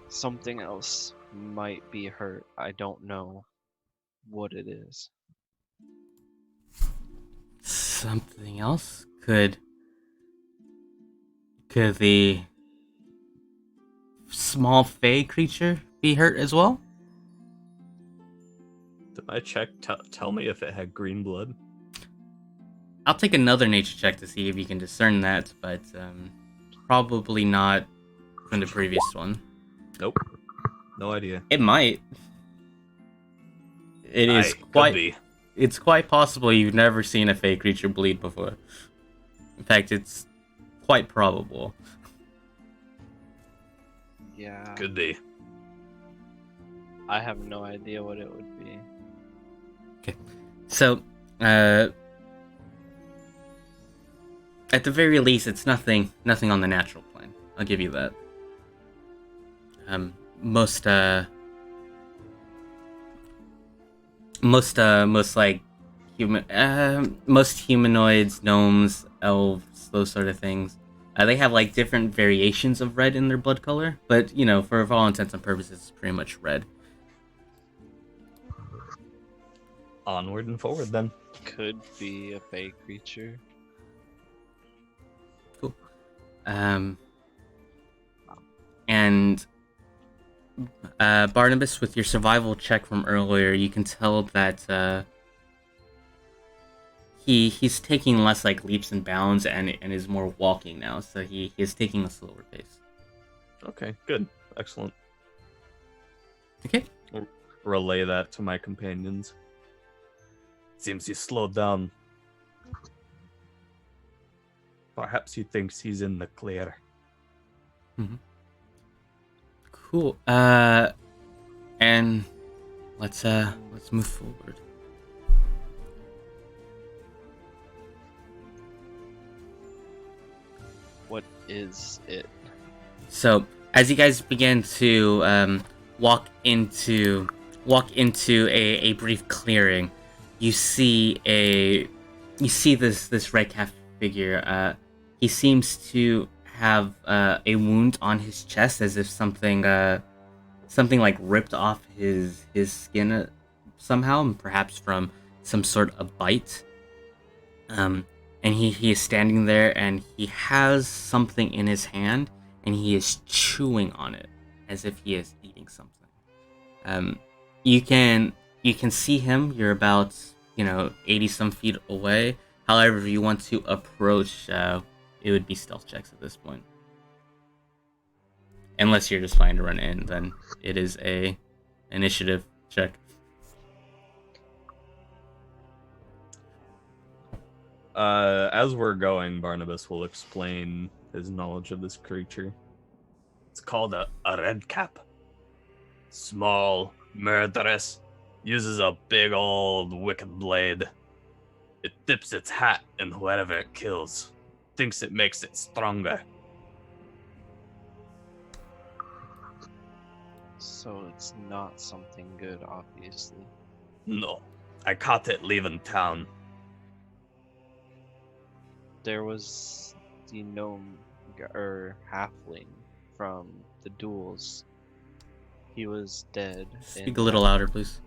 something else might be hurt. I don't know what it is. Something else? Could the small fey creature be hurt as well? Did I check? Tell me if it had green blood. I'll take another nature check to see if you can discern that, but probably not from the previous one. Nope. No idea. It might. It is Could be. It's quite possible you've never seen a fey creature bleed before. In fact, it's quite probable. Yeah. Could be. I have no idea what it would be. Okay. So, at the very least, it's nothing on the natural plane. I'll give you that. Most humanoids, gnomes, elves, those sort of things, they have like different variations of red in their blood color, but for all intents and purposes, it's pretty much red. Onward and forward, then. Could be a fey creature. Cool. And Barnabas, with your survival check from earlier, you can tell that he's taking less like leaps and bounds and is more walking now, so he is taking a slower pace. Okay, good. Excellent. Okay. Relay that to my companions. Seems he slowed down. Perhaps he thinks he's in the clear. Mm-hmm. Cool. And let's move forward. What is it? So, as you guys begin to walk into a brief clearing, you see this red calf figure. He seems to have a wound on his chest, as if something like ripped off his skin somehow, perhaps from some sort of bite. And he is standing there, and he has something in his hand, and he is chewing on it as if he is eating something. You can see him. You're about 80 some feet away. However, if you want to approach, it would be stealth checks at this point. Unless you're just trying to run in, then it is a initiative check. As we're going, Barnabas will explain his knowledge of this creature. It's called a red cap. Small, murderous, uses a big old wicked blade. It dips its hat in whatever it kills. Thinks it makes it stronger. So it's not something good, obviously. No, I caught it leaving town. There was the gnome or halfling from the duels. He was dead. Speak a little louder, please.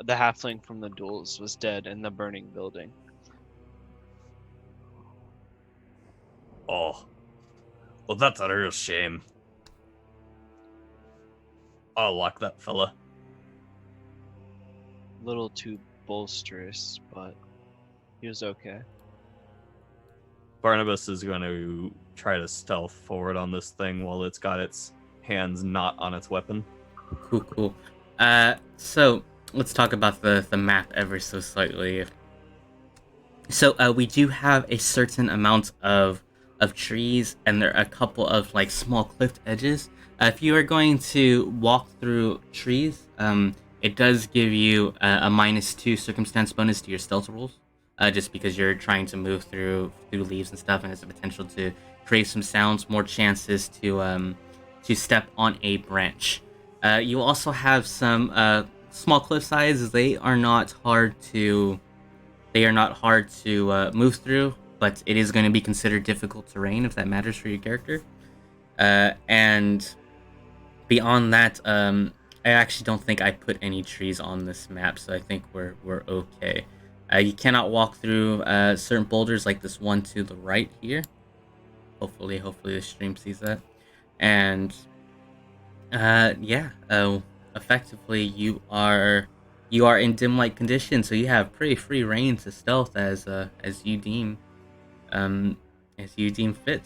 The halfling from the duels was dead in the burning building. Oh, Well, that's a real shame. I like that fella. Little too bolsterous, but he was okay. Barnabas is going to try to stealth forward on this thing while it's got its hands not on its weapon. Cool. So let's talk about the map ever so slightly. So we do have a certain amount of trees, and there are a couple of like small cliff edges. If you are going to walk through trees, it does give you a -2 circumstance bonus to your stealth rolls, just because you're trying to move through leaves and stuff, and has the potential to create some sounds, more chances to step on a branch. You also have some small cliff sides. They are not hard to move through, but it is going to be considered difficult terrain if that matters for your character. And beyond that, I actually don't think I put any trees on this map, so I think we're okay. You cannot walk through certain boulders like this one to the right here. Hopefully the stream sees that. And effectively you are in dim light conditions, so you have pretty free reign to stealth as you deem fit.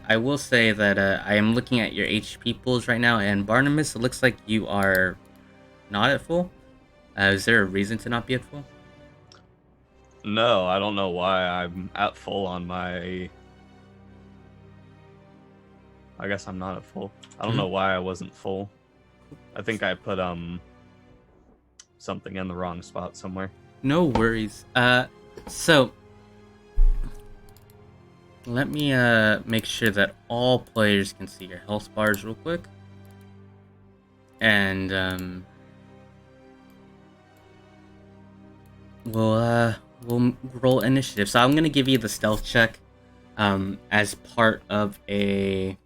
I will say that I am looking at your HP pools right now, and Barnabas, it looks like you are not at full. Is there a reason to not be at full? No, I don't know why I'm at full on my... I guess I'm not at full. I don't know why I wasn't full. I think I put something in the wrong spot somewhere. No worries. So let me make sure that all players can see your health bars real quick. And we'll roll initiative. So I'm gonna give you the stealth check as part of a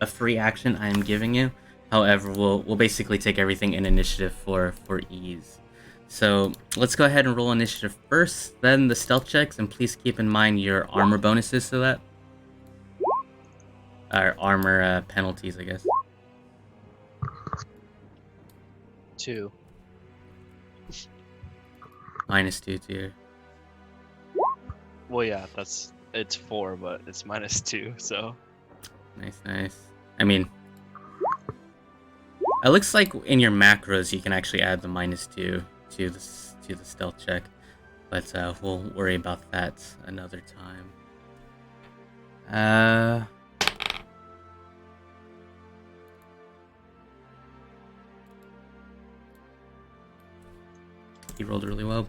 free action I am giving you. However, we'll basically take everything in initiative for ease. So let's go ahead and roll initiative first, then the stealth checks, and please keep in mind your armor bonuses to that. Or armor penalties, I guess. 2. -2 to your... Well, yeah, it's 4, but it's -2, so. Nice. I mean, it looks like in your macros you can actually add the -2 to the stealth check, but we'll worry about that another time. He rolled really well.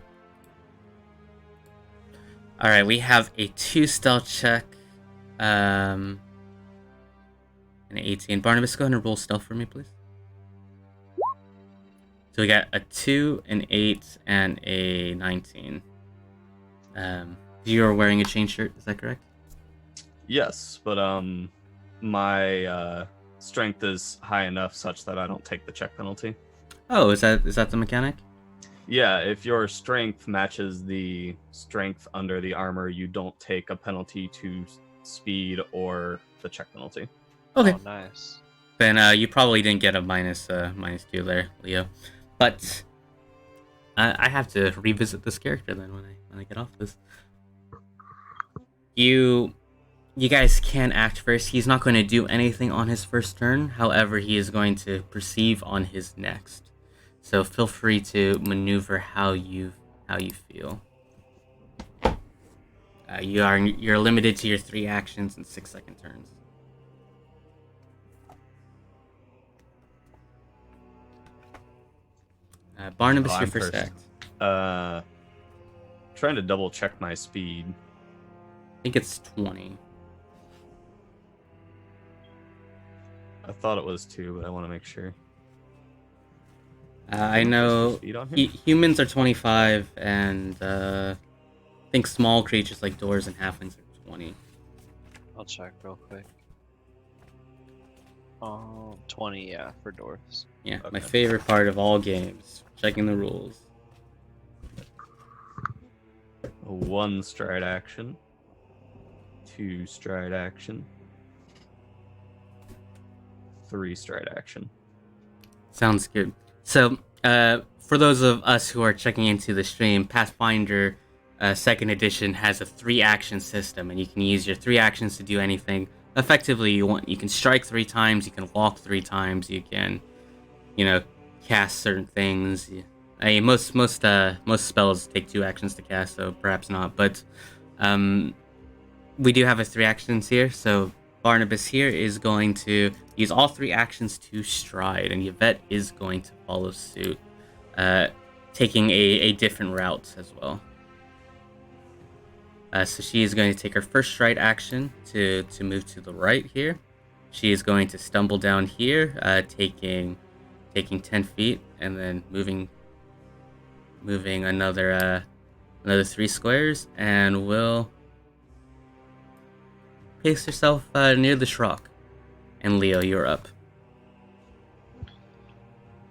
All right, we have a 2 stealth check, an 18. Barnabas, go ahead and roll stealth for me, please. So we got a 2, an 8, and a 19. You're wearing a chain shirt, is that correct? Yes, but my strength is high enough such that I don't take the check penalty. Oh, is that the mechanic? Yeah, if your strength matches the strength under the armor, you don't take a penalty to speed or the check penalty. Okay. Oh, nice. Then you probably didn't get a -2 there, Leo. But I have to revisit this character then when I get off this. You guys can act first. He's not going to do anything on his first turn. However, he is going to perceive on his next. So feel free to maneuver how you feel. You're limited to your 3 actions and 6-second turns. Barnabas, your first act. Trying to double check my speed. I think it's 20. I thought it was 2, but I want to make sure. I know humans are 25, and I think small creatures like doors and halflings are 20. I'll check real quick. 20, yeah, for dwarves. Yeah, Okay. my favorite part of all games, checking the rules. A 1 stride action. 2 stride action. 3 stride action. Sounds good. So, for those of us who are checking into the stream, Pathfinder 2nd Edition has a 3-action system, and you can use your 3 actions to do anything. Effectively, you can strike 3 times, you can walk 3 times, you can, cast certain things. I mean, most spells take 2 actions to cast, so perhaps not. But we do have a 3 actions here, so Barnabas here is going to use all 3 actions to stride, and Yvette is going to follow suit, taking a different route as well. So she is going to take her first stride action to move to the right here. She is going to stumble down here, taking 10 feet, and then moving another 3 squares, and will place herself near this rock. And Leo, you're up.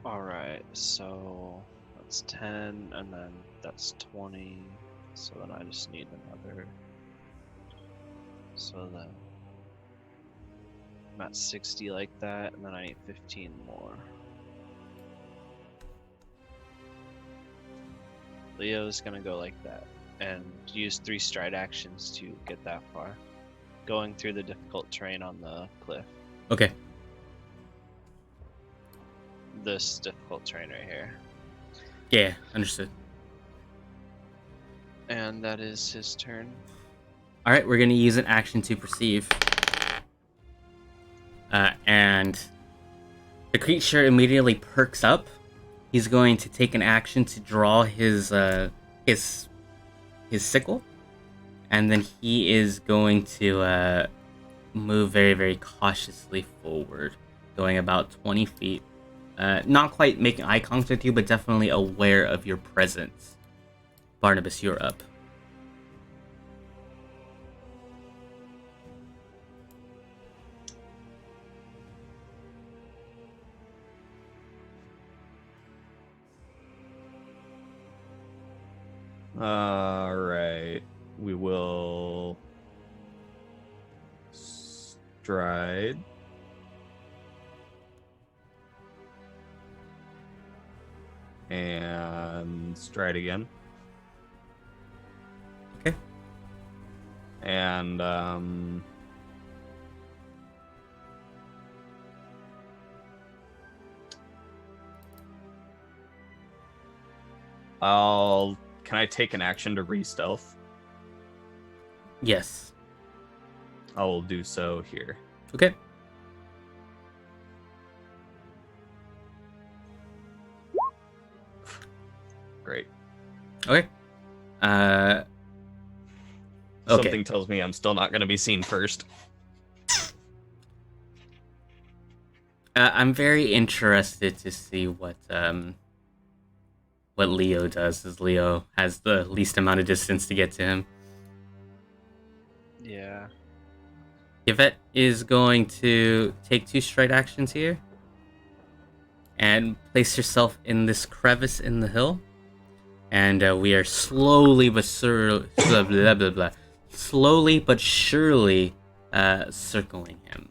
Alright, so that's 10, and then that's 20. So then I just need another. So then I'm at 60 like that, and then I need 15 more. Leo's gonna go like that and use 3 stride actions to get that far, going through the difficult terrain on the cliff. Okay. This difficult terrain right here. Yeah, understood. And that is his turn. All right, we're going to use an action to perceive. And the creature immediately perks up. He's going to take an action to draw his sickle. And then he is going to move very, very cautiously forward, going about 20 feet. Not quite making eye contact with you, but definitely aware of your presence. Barnabas, you're up. All right. We will stride. And stride again. Okay. And can I take an action to re-stealth? Yes. I will do so here. Okay. Great. Okay. Okay. Something tells me I'm still not going to be seen first. I'm very interested to see what Leo does, as Leo has the least amount of distance to get to him. Yeah. Yvette is going to take 2 stride actions here and place herself in this crevice in the hill. And we are slowly but surely circling him.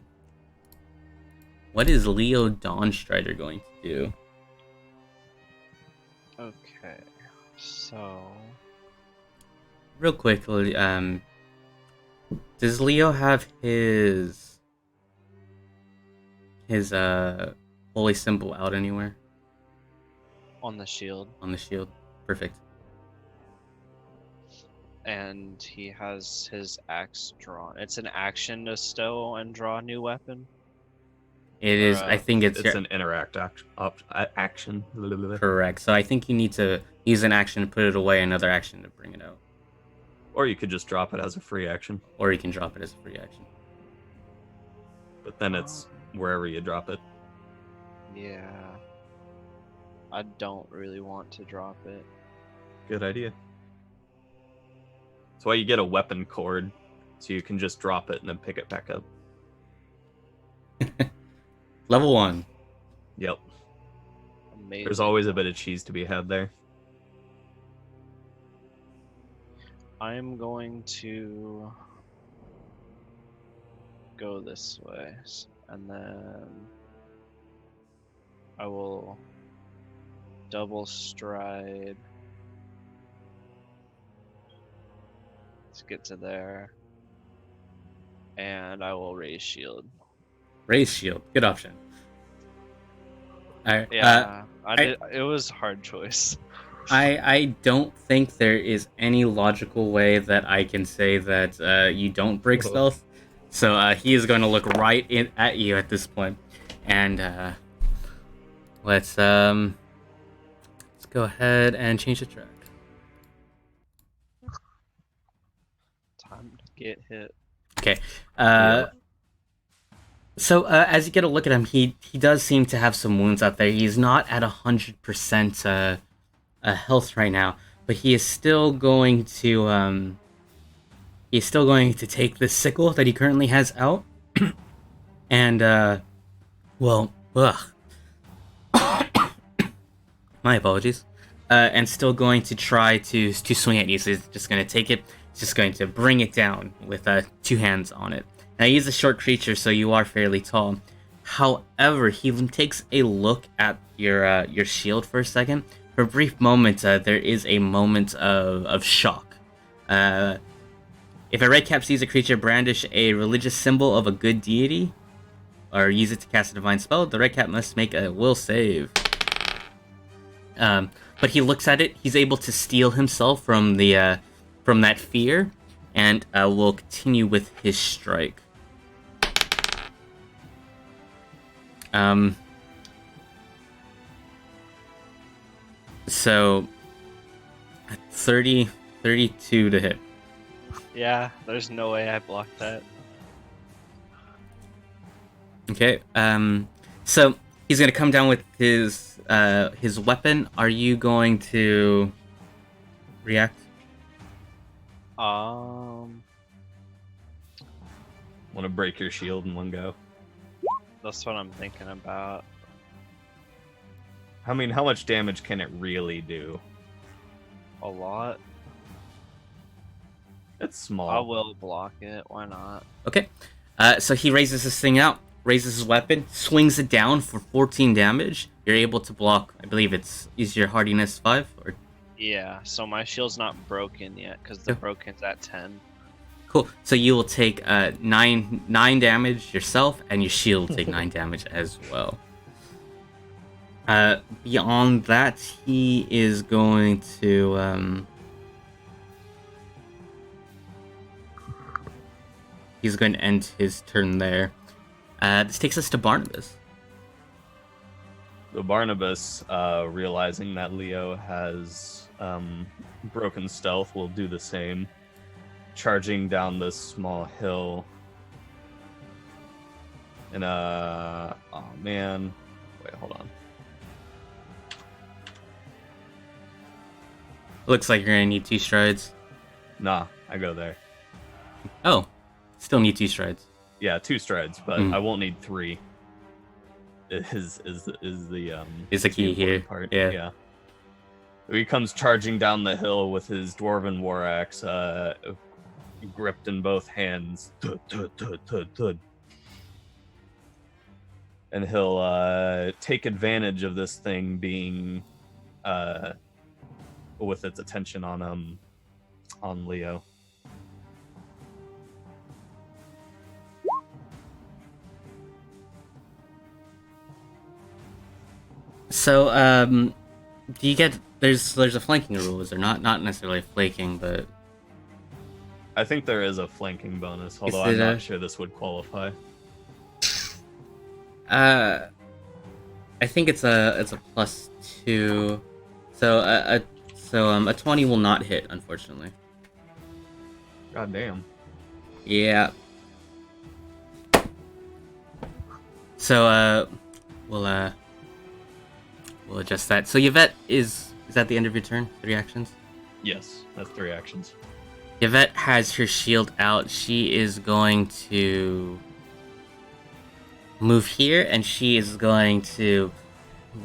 What is Leo Dawnstrider going to do? Okay. So Real quickly, does Leo have his holy symbol out anywhere? on the shield, On the shield. Perfect. and he has his axe drawn. It's an action to stow and draw a new weapon. It is. I think it's an interact action. correct. So I think you need to use an action to put it away, another action to bring it out. Or you could just drop it as a free action. Or you can drop it as a free action. But then it's wherever you drop it. Yeah. I don't really want to drop it. Good idea. That's why you get a weapon cord, so you can just drop it and then pick it back up. Level 1. Yep. Amazing. There's always a bit of cheese to be had there. I'm going to go this way, and then I will double stride. Let's get to there. And I will raise shield. Raise shield. Good option. All right. Yeah, it was a hard choice. I don't think there is any logical way that I can say that you don't break stealth. So he is going to look right at you at this point, and let's go ahead and change the track. Time to get hit. Okay. Yeah. So as you get a look at him, he does seem to have some wounds out there. He's not at 100% health right now, but he is still going to take this sickle that he currently has out, and well, ugh. My apologies. And still going to try to swing at you. So he's just going to take it. He's just going to bring it down with 2 hands on it. Now he's a short creature, so you are fairly tall. However, he takes a look at your shield for a second. For a brief moment, there is a moment of shock. If a red cap sees a creature brandish a religious symbol of a good deity, or use it to cast a divine spell, the red cap must make a will save. But he looks at it. He's able to steel himself from that fear, and will continue with his strike. So 32 to hit. Yeah, there's no way I blocked that. Okay. So he's gonna come down with his weapon. Are you going to react? Want to break your shield in one go? That's what I'm thinking about. I mean, how much damage can it really do? A lot. It's small. I will block it. Why not? Okay. So he raises this thing out, raises his weapon, swings it down for 14 damage. You're able to block. I believe is your hardiness 5 or. Yeah. So my shield's not broken yet because the broken's at 10. Cool. So you will take 9 damage yourself, and your shield will take 9 damage as well. Beyond that, he is going to he's going to end his turn there. This takes us to Barnabas. So Barnabas, realizing that Leo has broken stealth, will do the same, charging down this small hill. And oh man, wait, hold on. Looks like you're gonna need 2 strides. Nah, I go there. Oh, still need 2 strides. Yeah, 2 strides, but I won't need 3. Is the key here. Part. Yeah. He comes charging down the hill with his dwarven war axe, gripped in both hands. And he'll take advantage of this thing being with its attention on Leo. So, do you get there's a flanking rule, is there? Not necessarily flanking, but I think there is a flanking bonus, although I'm not sure this would qualify. I think it's a +2. So a 20 will not hit, unfortunately. God damn. Yeah. So we'll adjust that. So Yvette is that the end of your turn? 3 actions? Yes, that's 3 actions. Yvette has her shield out. She is going to move here, and she is going to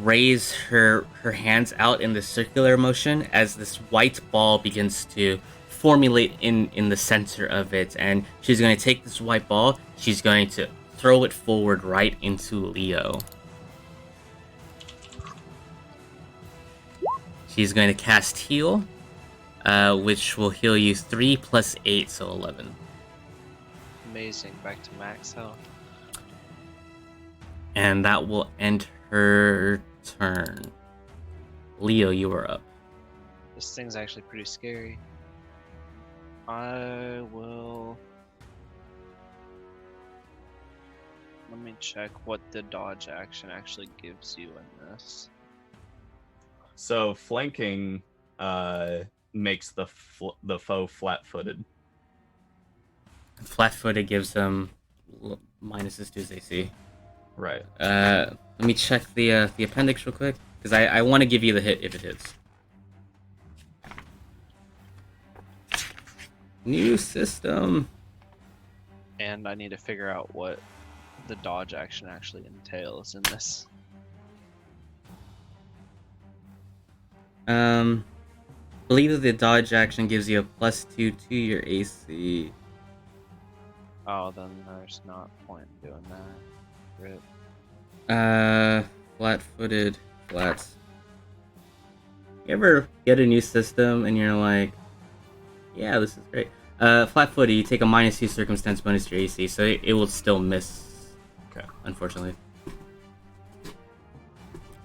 raise her hands out in the circular motion as this white ball begins to formulate in the center of it, and she's going to take this white ball. She's going to throw it forward right into Leo. She's going to cast Heal, which will heal you 3 plus 8, so 11. Amazing. Back to max health. And that will end her turn. Leo, you are up. This thing's actually pretty scary. I will... Let me check what the dodge action actually gives you in this. So flanking makes the foe flat-footed. Flat-footed gives them minuses to his AC. Right. Let me check the appendix real quick, because I want to give you the hit if it hits. New system. And I need to figure out what the dodge action actually entails in this. Believe that the dodge action gives you a +2 to your AC. Oh, then there's not point in doing that. Rip. Flat-footed, flats. You ever get a new system and you're like, yeah, this is great. Flat-footed, you take a -2 circumstance bonus to your AC, so it will still miss. Okay. Unfortunately.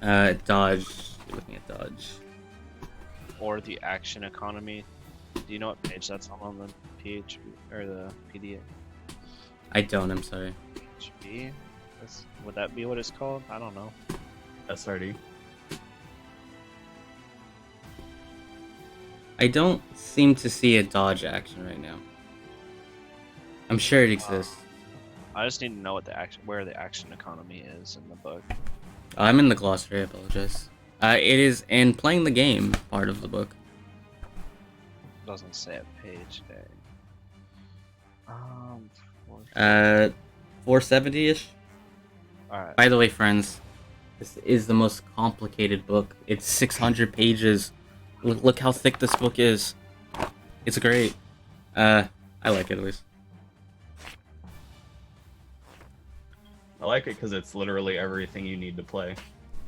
Dodge. You're looking at dodge. Or the action economy. Do you know what page that's on the PH or the PDF? I don't, I'm sorry. PHP? Would that be what it's called? I don't know. SRD. I don't seem to see a dodge action right now. I'm sure it exists. I just need to know what the action, where the action economy is in the book. I'm in the glossary, I apologize. It is in playing the game part of the book. Doesn't say a page there. 470-ish? Alright. By the way, friends, this is the most complicated book. It's 600 pages. Look how thick this book is. It's great. I like it at least. I like it because it's literally everything you need to play.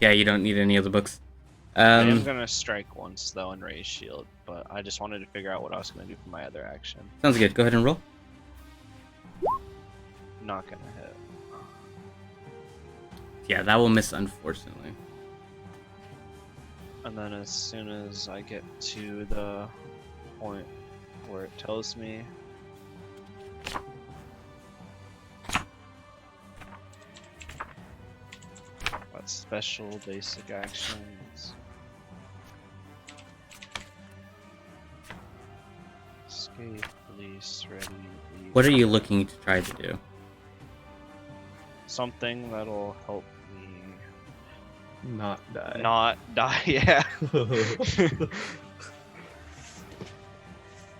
Yeah, you don't need any other books. I am gonna strike once though and raise shield, but I just wanted to figure out what I was gonna do for my other action. Sounds good. Go ahead and roll. Not gonna hit. Yeah, that will miss, unfortunately. And then as soon as I get to the point where it tells me what special basic actions, escape, release, ready, leave. What are you looking to try to do? Something that'll help me Not die. not die. Yeah.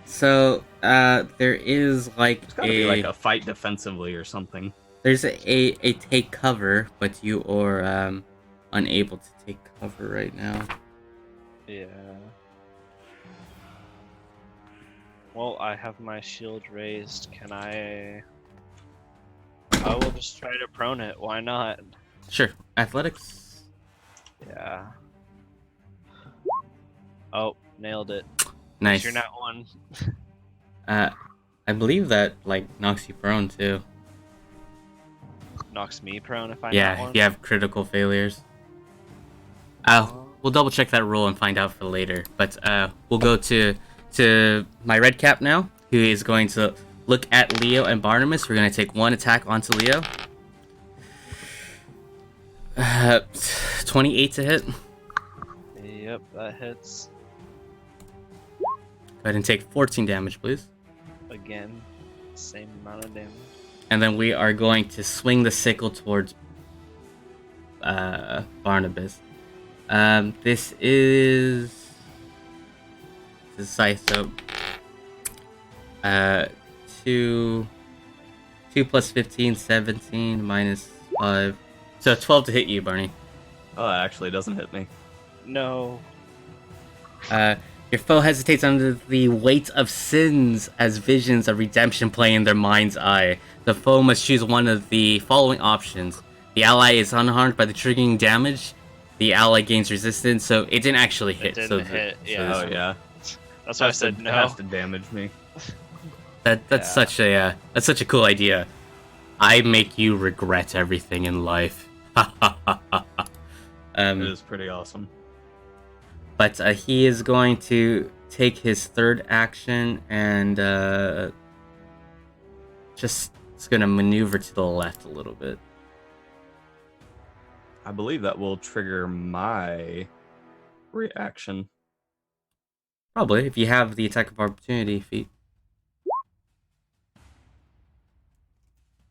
So, there is like It's gotta be like a fight defensively or something. there's a take cover, but you are unable to take cover right now. Yeah. Well, I have my shield raised. Can I will just try to prone it. Why not? Sure. Athletics. Yeah. Oh, nailed it. Nice. You're not one. I believe that like knocks you prone too. Knocks me prone if I Yeah, not one. if you have critical failures. We'll double check that rule and find out for later. But we'll go to my red cap now, who is going to look at Leo and Barnabas. We're going to take one attack onto Leo. 28 to hit. Yep, that hits. Go ahead and take 14 damage, please. Again, same amount of damage. And then we are going to swing the sickle towards Barnabas. This is scythe, so 2 plus 15, 17 minus 5. So 12 to hit you, Barney. Oh, that actually doesn't hit me. No. Your foe hesitates under the weight of sins as visions of redemption play in their mind's eye. The foe must choose one of the following options. The ally is unharmed by the triggering damage. The ally gains resistance, so it didn't actually hit. It didn't hit, yeah. Oh yeah. That's why I said no. It has to damage me. That's such a cool idea. I make you regret everything in life. It is pretty awesome. But he is going to take his third action and just it's going to maneuver to the left a little bit. I believe that will trigger my reaction. Probably, if you have the attack of opportunity feat.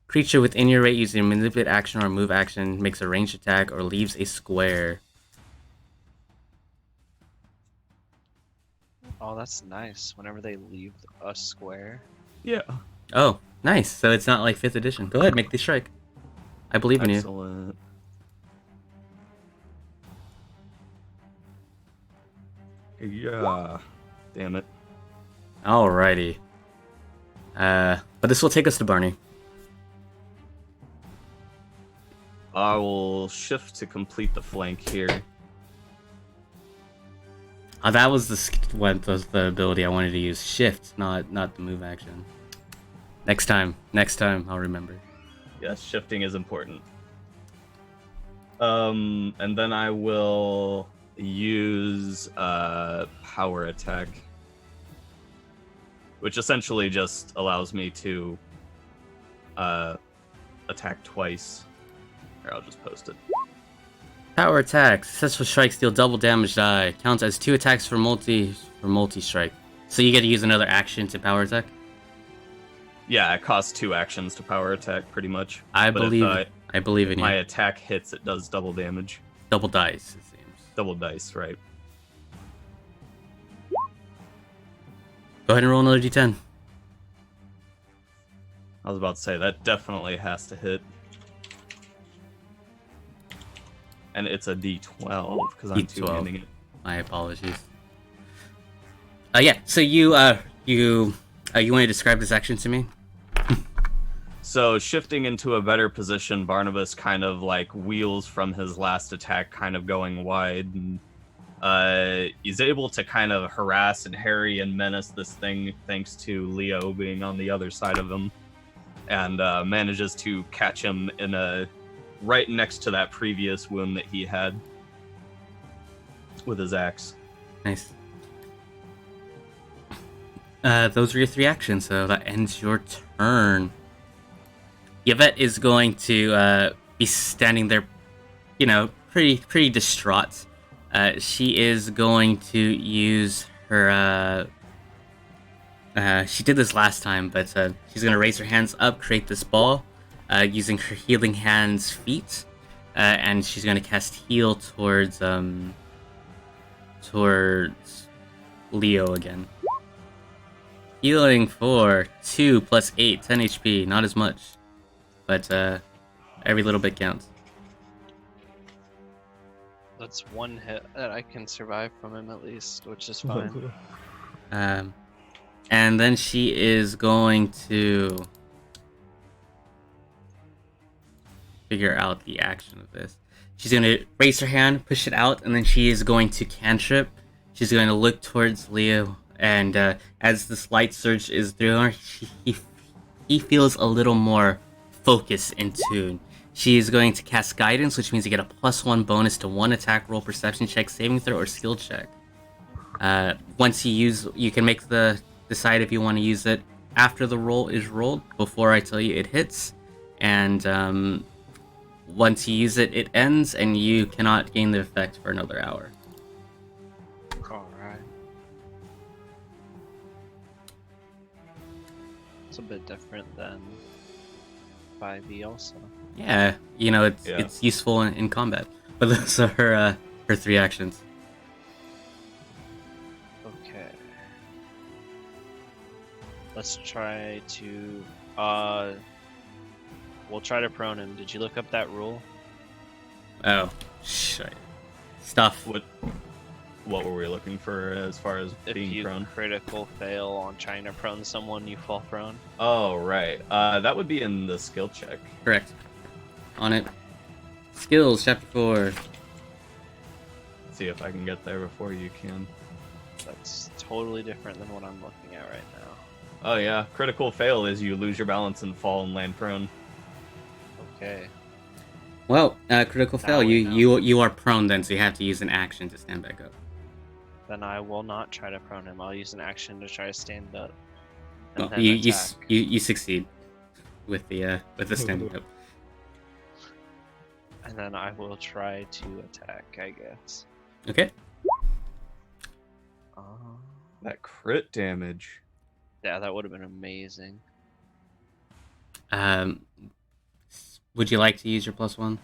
Creature within your range using a manipulate action or move action makes a ranged attack or leaves a square. Oh, that's nice. Whenever they leave a square. Yeah. Oh, nice. So it's not like 5th edition. Go ahead, make the strike. I believe in you. Excellent. Yeah. Damn it. Alrighty. But this will take us to Barney. I will shift to complete the flank here. That was the ability I wanted to use. Shift, not the move action. Next time I'll remember. Yes, shifting is important. And then I will use power attack, which essentially just allows me to attack twice. Here, I'll just post it. Power attack. Successful strikes deal double damage die. Counts as 2 attacks for multi strike. So you get to use another action to power attack? Yeah, it costs 2 actions to power attack, pretty much. I But believe if in my you. attack hits, it does double damage. Double dice, it seems. Double dice, right? Go ahead and roll another d10. I was about to say, that definitely has to hit. And it's a D12, because I'm D12. two-handing it. My apologies. Yeah, so you want to describe this action to me? So, shifting into a better position, Barnabas kind of, like, wheels from his last attack, kind of going wide, and he's able to kind of harass and harry and menace this thing, thanks to Leo being on the other side of him, and manages to catch him in right next to that previous wound that he had with his axe. Nice. Those were your 3 actions, so that ends your turn. Yvette is going to be standing there, pretty distraught. She is going to use her... she did this last time, but she's going to raise her hands up, create this ball, using her Healing Hands feat, and she's going to cast Heal towards Leo again. Healing for 2 plus 8, 10 HP, not as much, but every little bit counts. That's 1 hit that I can survive from him at least, which is fine. And then she is going to figure out the action of this. She's going to raise her hand, push it out, and then she is going to cantrip. She's going to look towards Leo, and as this light surge is through her, he feels a little more focused in tune. She is going to cast Guidance, which means you get a +1 bonus to 1 attack roll, perception check, saving throw, or skill check. Once you can decide if you want to use it after the roll is rolled, before I tell you it hits, and once you use it, it ends, and you cannot gain the effect for another hour. Alright. It's a bit different than 5e also. Yeah, it's useful in combat. But those are her 3 actions. Okay. Let's try to we'll try to prone him. Did you look up that rule? Oh, shit. Stuff. What? what were we looking for as far as If being you prone? critical fail on trying to prone someone, you fall prone. Oh, right. That would be in the skill check. Correct. On it. Skills, chapter 4. See if I can get there before you can. That's totally different than what I'm looking at right now. Oh yeah, critical fail is you lose your balance and fall and land prone. Okay. Well, critical fail. we You are prone then, so you have to use an action to stand back up. Then I will not try to prone him. I'll use an action to try to stand up. And Oh, then you attack. succeed with the standing up. And then I will try to attack, I guess. Okay. That crit damage. Yeah, that would have been amazing. Would you like to use your +1?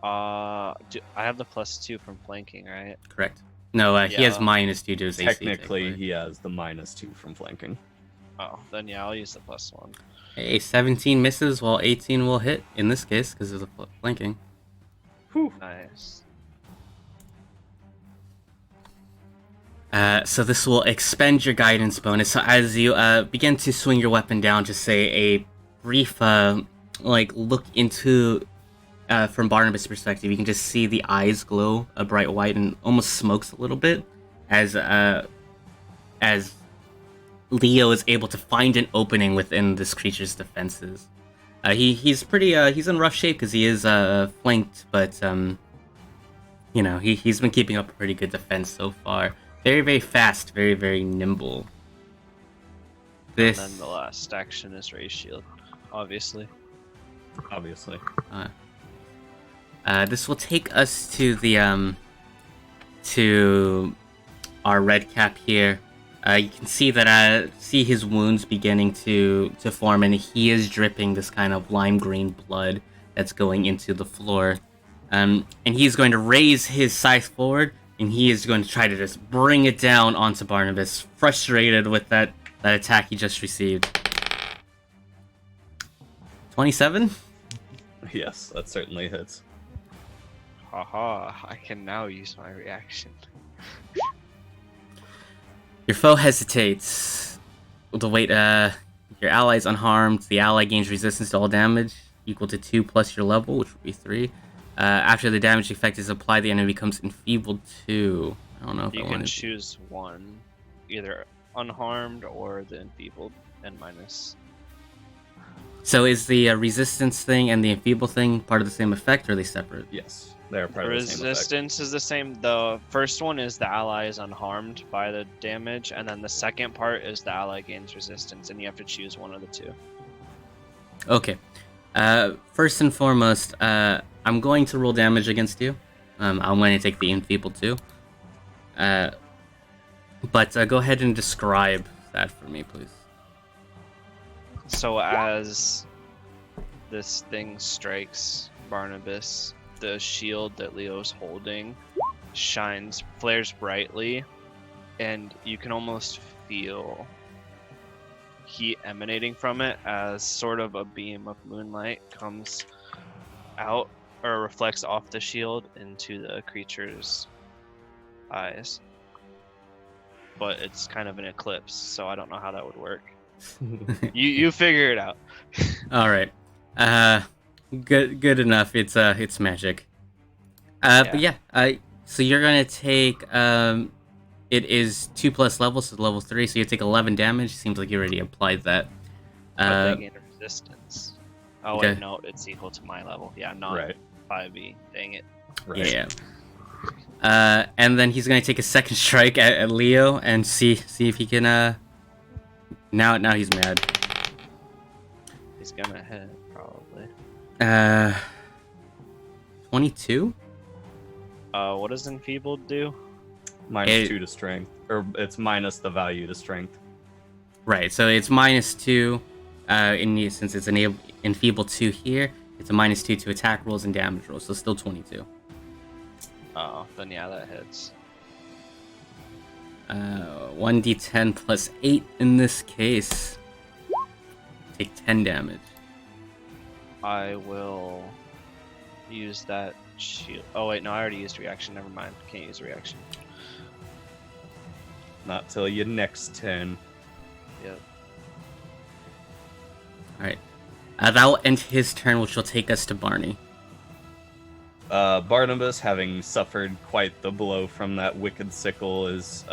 I have the +2 from flanking, right? Correct. No, he has Yeah. -2 to his AC. Technically, he has the -2 from flanking. Oh, then yeah, I'll use the +1. Hey, 17 misses while 18 will hit in this case because of the flanking. Whew. Nice. So this will expend your guidance bonus. So as you begin to swing your weapon down, just say a brief look into from Barnabas' perspective. You can just see the eyes glow a bright white and almost smokes a little bit as Leo is able to find an opening within this creature's defenses. He's in rough shape because he is flanked, but he's been keeping up a pretty good defense so far. Very, very fast, very, very nimble. And then the last action is raise shield, obviously. Obviously. This will take us to the to our red cap here. You can see that see his wounds beginning to form, and he is dripping this kind of lime green blood that's going into the floor. And he's going to raise his scythe forward, and he is going to try to just bring it down onto Barnabas, frustrated with that attack he just received. 27? Yes, that certainly hits. Haha, I can now use my reaction. Your foe hesitates. The wait, your ally is unharmed. The ally gains resistance to all damage equal to 2 plus your level, which would be 3. After the damage effect is applied, the enemy becomes enfeebled 2. I don't know if You I can want to choose one, either unharmed or the enfeebled and minus. So is the resistance thing and the enfeeble thing part of the same effect, or are they separate? Yes, they are part The of the same effect. resistance is the same. The first one is the ally is unharmed by the damage, and then the second part is the ally gains resistance, and you have to choose one of the two. Okay. First and foremost, I'm going to roll damage against you. I'm going to take the enfeebled 2. But go ahead and describe that for me, please. So as this thing strikes Barnabas, the shield that Leo's holding flares brightly, and you can almost feel heat emanating from it as sort of a beam of moonlight comes out or reflects off the shield into the creature's eyes. But it's kind of an eclipse, so I don't know how that would work. You figure it out. All right. Good enough. It's magic. But yeah. So you're gonna take it is 2 plus levels, so level 3. So you take 11 damage. Seems like you already applied that. But they gain resistance. Oh okay. wait, no, it's equal to my level. Yeah, not Right. 5e. Dang it. Right. Yeah. And then he's gonna take a second strike at Leo and see if he can. Now he's mad. He's gonna hit probably. 22. What does enfeebled do? -2 to strength, or it's minus the value to strength. Right. So it's -2. Since it's an enfeebled 2 here, it's a -2 to attack rolls and damage rolls. So still 22. Oh, then yeah, that hits. 1d10 plus 8 in this case. Take 10 damage. I will use that shield. Oh wait, no, I already used reaction. Never mind. Can't use reaction. Not till your next turn. Yep. Alright. That will end his turn, which will take us to Barney. Barnabas, having suffered quite the blow from that wicked sickle, is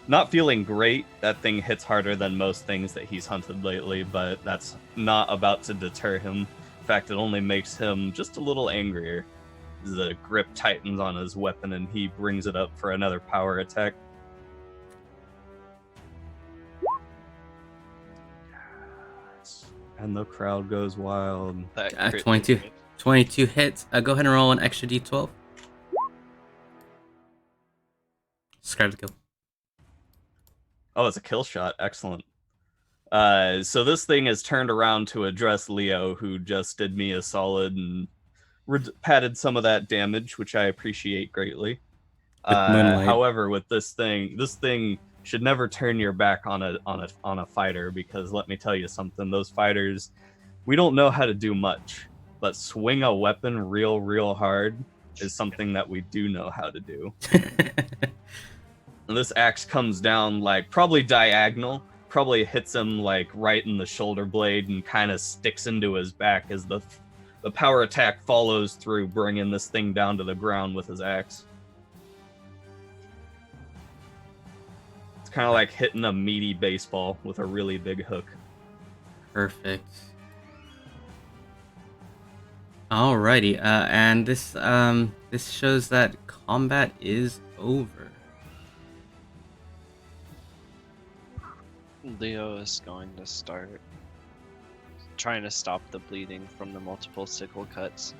not feeling great. That thing hits harder than most things that he's hunted lately, but that's not about to deter him. In fact, it only makes him just a little angrier. The grip tightens on his weapon, and he brings it up for another power attack. And the crowd goes wild. That crit 22. hit. 22 hits. Go ahead and roll an extra d12. Describe the kill. Oh, it's a kill shot. Excellent. So this thing is turned around to address Leo, who just did me a solid and padded some of that damage, which I appreciate greatly. With Moonlight. However, with this thing should never turn your back on a fighter, because let me tell you something, those fighters, we don't know how to do much, but swing a weapon real hard is something that we do know how to do. And this axe comes down like probably diagonal, probably hits him like right in the shoulder blade and kind of sticks into his back as the power attack follows through, bringing this thing down to the ground with his axe. It's kind of like hitting a meaty baseball with a really big hook. Perfect. Alrighty, and this shows that combat is over. Leo is going to start trying to stop the bleeding from the multiple sickle cuts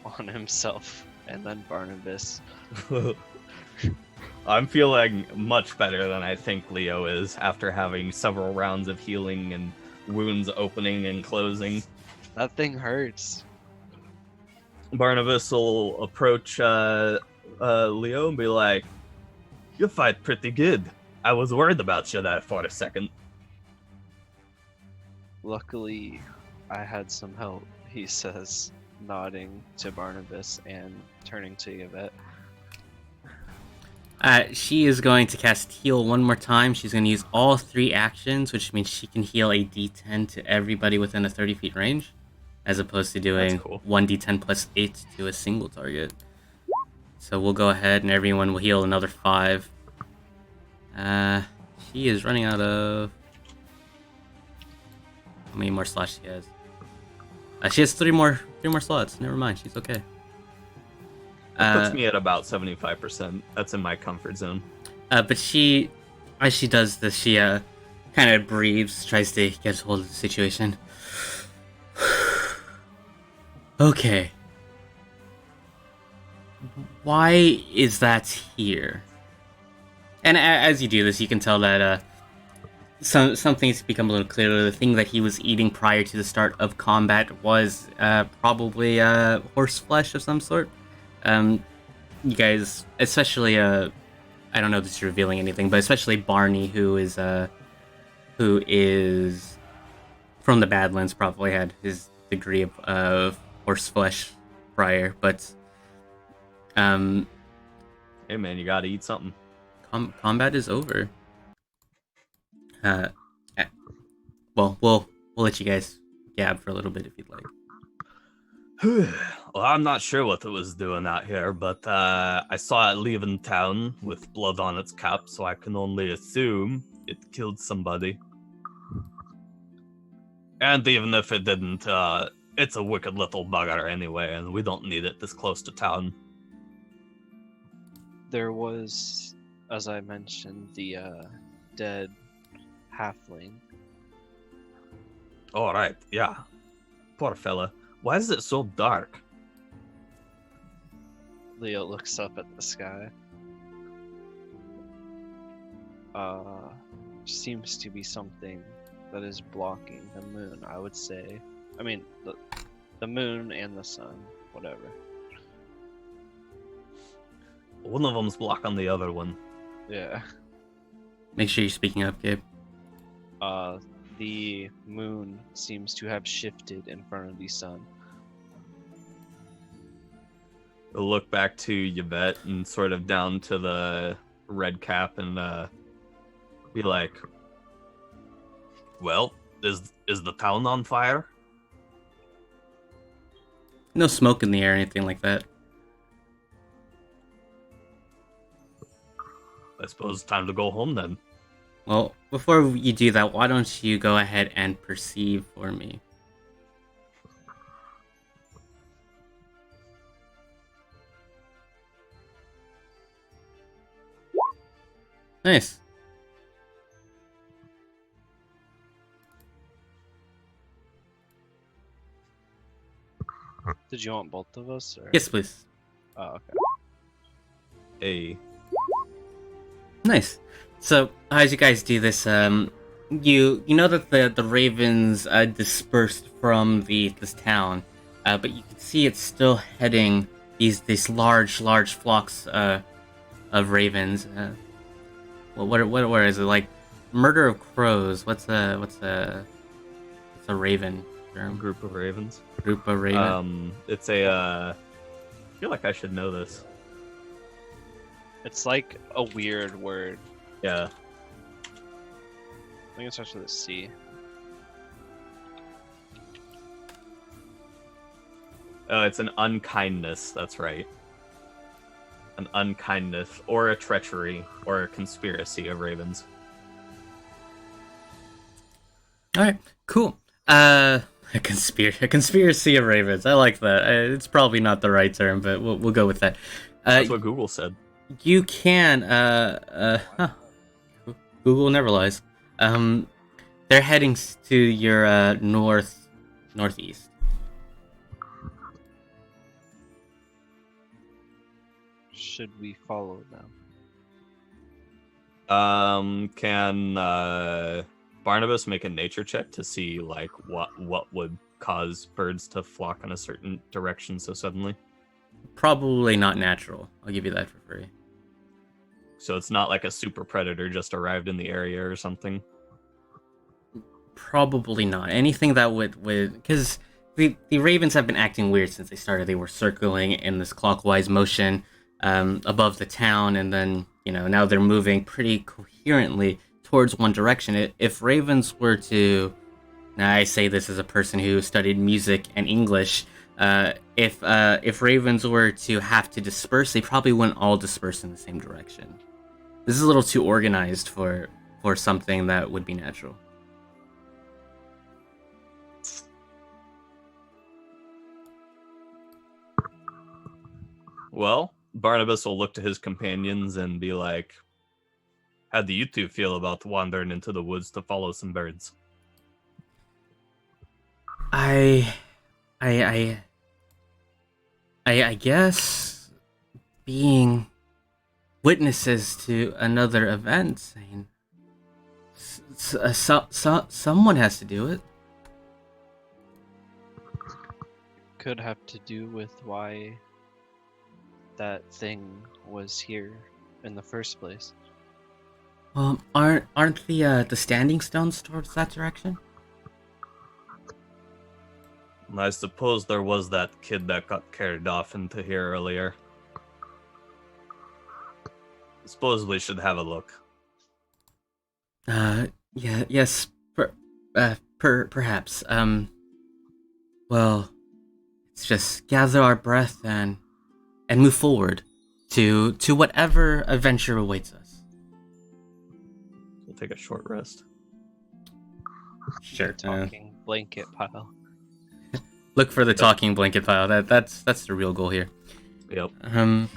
on himself, and then Barnabas. I'm feeling much better than I think Leo is after having several rounds of healing and wounds opening and closing. That thing hurts. Barnabas will approach Leo and be like, "You fight pretty good. I was worried about you there for a second." Luckily, I had some help, he says, nodding to Barnabas and turning to Yvette. She is going to cast heal one more time. She's going to use all 3 actions, which means she can heal a d10 to everybody within a 30 feet range, as opposed to doing cool. 1d10 plus 8 to a single target. So we'll go ahead and everyone will heal another 5. She is running out of... How many more slots she has? She has 3 more slots. Never mind, she's okay. That puts me at about 75%. That's in my comfort zone. But she, as she does this, she kind of breathes, tries to get hold of the situation. Okay. Why is that here? And as you do this, you can tell that some things become a little clearer. The thing that he was eating prior to the start of combat was probably horse flesh of some sort. You guys, especially I don't know if this is revealing anything, but especially Barney, who is from the Badlands, probably had his degree of horse flesh prior. But Hey man, you gotta eat something. Combat is over. Well, we'll let you guys gab for a little bit if you'd like. Well, I'm not sure what it was doing out here, but I saw it leaving town with blood on its cap, so I can only assume it killed somebody. And even if it didn't, it's a wicked little bugger anyway, and we don't need it this close to town. There was, as I mentioned, the dead halfling. All right, yeah. Poor fella. Why is it so dark? Leo looks up at the sky. Seems to be something that is blocking the moon, I would say. I mean, the moon and the sun, whatever. One of them's blocking the other one. Yeah. Make sure you're speaking up, Gabe. The moon seems to have shifted in front of the sun. He'll look back to Yvette and sort of down to the red cap and be like, "Well, is the town on fire?" No smoke in the air or anything like that. I suppose it's time to go home then. Well, before you do that, why don't you go ahead and perceive for me? Nice. Did you want both of us? Or? Yes, please. Oh, okay. A Nice. So, as you guys do this, you know that the ravens dispersed from this town, but you can see it's still heading these large flocks of ravens. What is it like? Murder of crows. What's a raven term? group of ravens. Group of raven. It's a. I feel like I should know this. It's like a weird word. Yeah. I think it starts with a C. Oh, it's an unkindness. That's right. An unkindness, or a treachery, or a conspiracy of ravens. All right, cool. A conspiracy of ravens. I like that. It's probably not the right term, but we'll go with that. That's what Google said. You can. Google never lies. They're heading to your northeast. Should we follow them? Can Barnabas make a nature check to see like what would cause birds to flock in a certain direction so suddenly? Probably not natural. I'll give you that for free. So it's not like a super predator just arrived in the area or something. Probably not. Anything that would because the ravens have been acting weird since they started. They were circling in this clockwise motion above the town, and then now they're moving pretty coherently towards one direction. If ravens were to, now I say this as a person who studied music and English, if ravens were to have to disperse, they probably wouldn't all disperse in the same direction. This is a little too organized for something that would be natural. Well, Barnabas will look to his companions and be like, "How do you two feel about wandering into the woods to follow some birds?" I guess being witnesses to another event, someone has to do it. Could have to do with why that thing was here in the first place. Aren't the standing stones towards that direction? I suppose there was that kid that got carried off into here earlier. I suppose we should have a look. Yes, perhaps. Well, let's just gather our breath and move forward to whatever adventure awaits us. We'll take a short rest. Sure. Talking blanket pile. Look for the talking blanket pile. That's the real goal here. Yep. All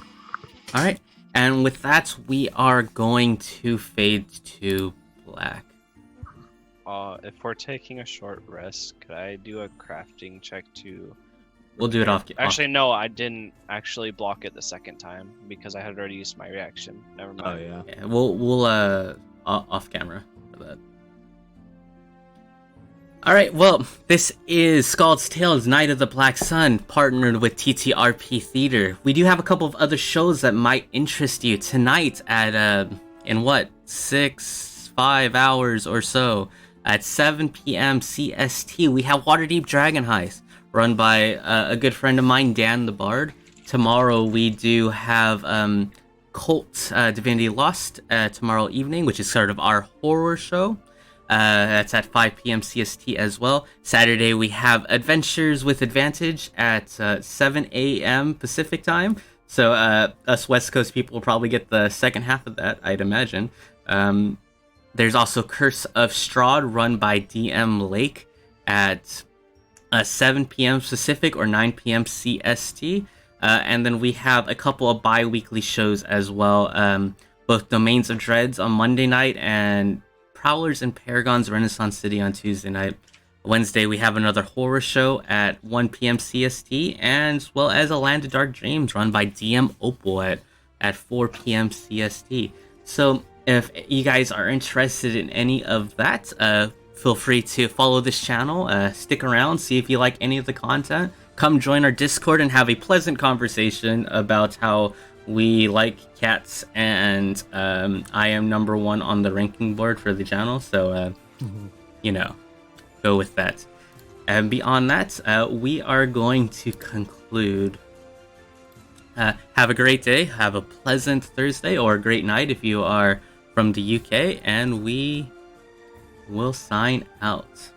right. And with that, we are going to fade to black. If we're taking a short rest, could I do a crafting check to... We'll do it off. Actually, no, I didn't actually block it the second time because I had already used my reaction. Never mind. Oh yeah. Yeah, we'll off camera for that. All right. Well, this is Skald's Tales, Night of the Black Sun, partnered with TTRP Theater. We do have a couple of other shows that might interest you tonight at in 5 hours or so at 7 p.m. CST. We have Waterdeep Dragon Heist, run by a good friend of mine, Dan the Bard. tomorrow we do have Cult Divinity Lost tomorrow evening, which is sort of our horror show. That's at 5 p.m. CST as well. Saturday we have Adventures with Advantage at 7 a.m. Pacific time. So us West Coast people will probably get the second half of that, I'd imagine. There's also Curse of Strahd run by DM Lake at 7 p.m. Pacific or 9 p.m. CST. And then we have a couple of bi-weekly shows as well. Both Domains of Dreads on Monday night and Prowlers and Paragons Renaissance City on Tuesday night. Wednesday we have another horror show at 1 p.m. CST, and as well as a Land of Dark Dreams run by DM Opal at 4 p.m. CST. So if you guys are interested in any of that, feel free to follow this channel, stick around, see if you like any of the content. Come join our Discord and have a pleasant conversation about how we like cats, and I am number 1 on the ranking board for the channel, so go with that. And beyond that, we are going to conclude. Have a great day, have a pleasant Thursday, or a great night if you are from the UK, and we will sign out.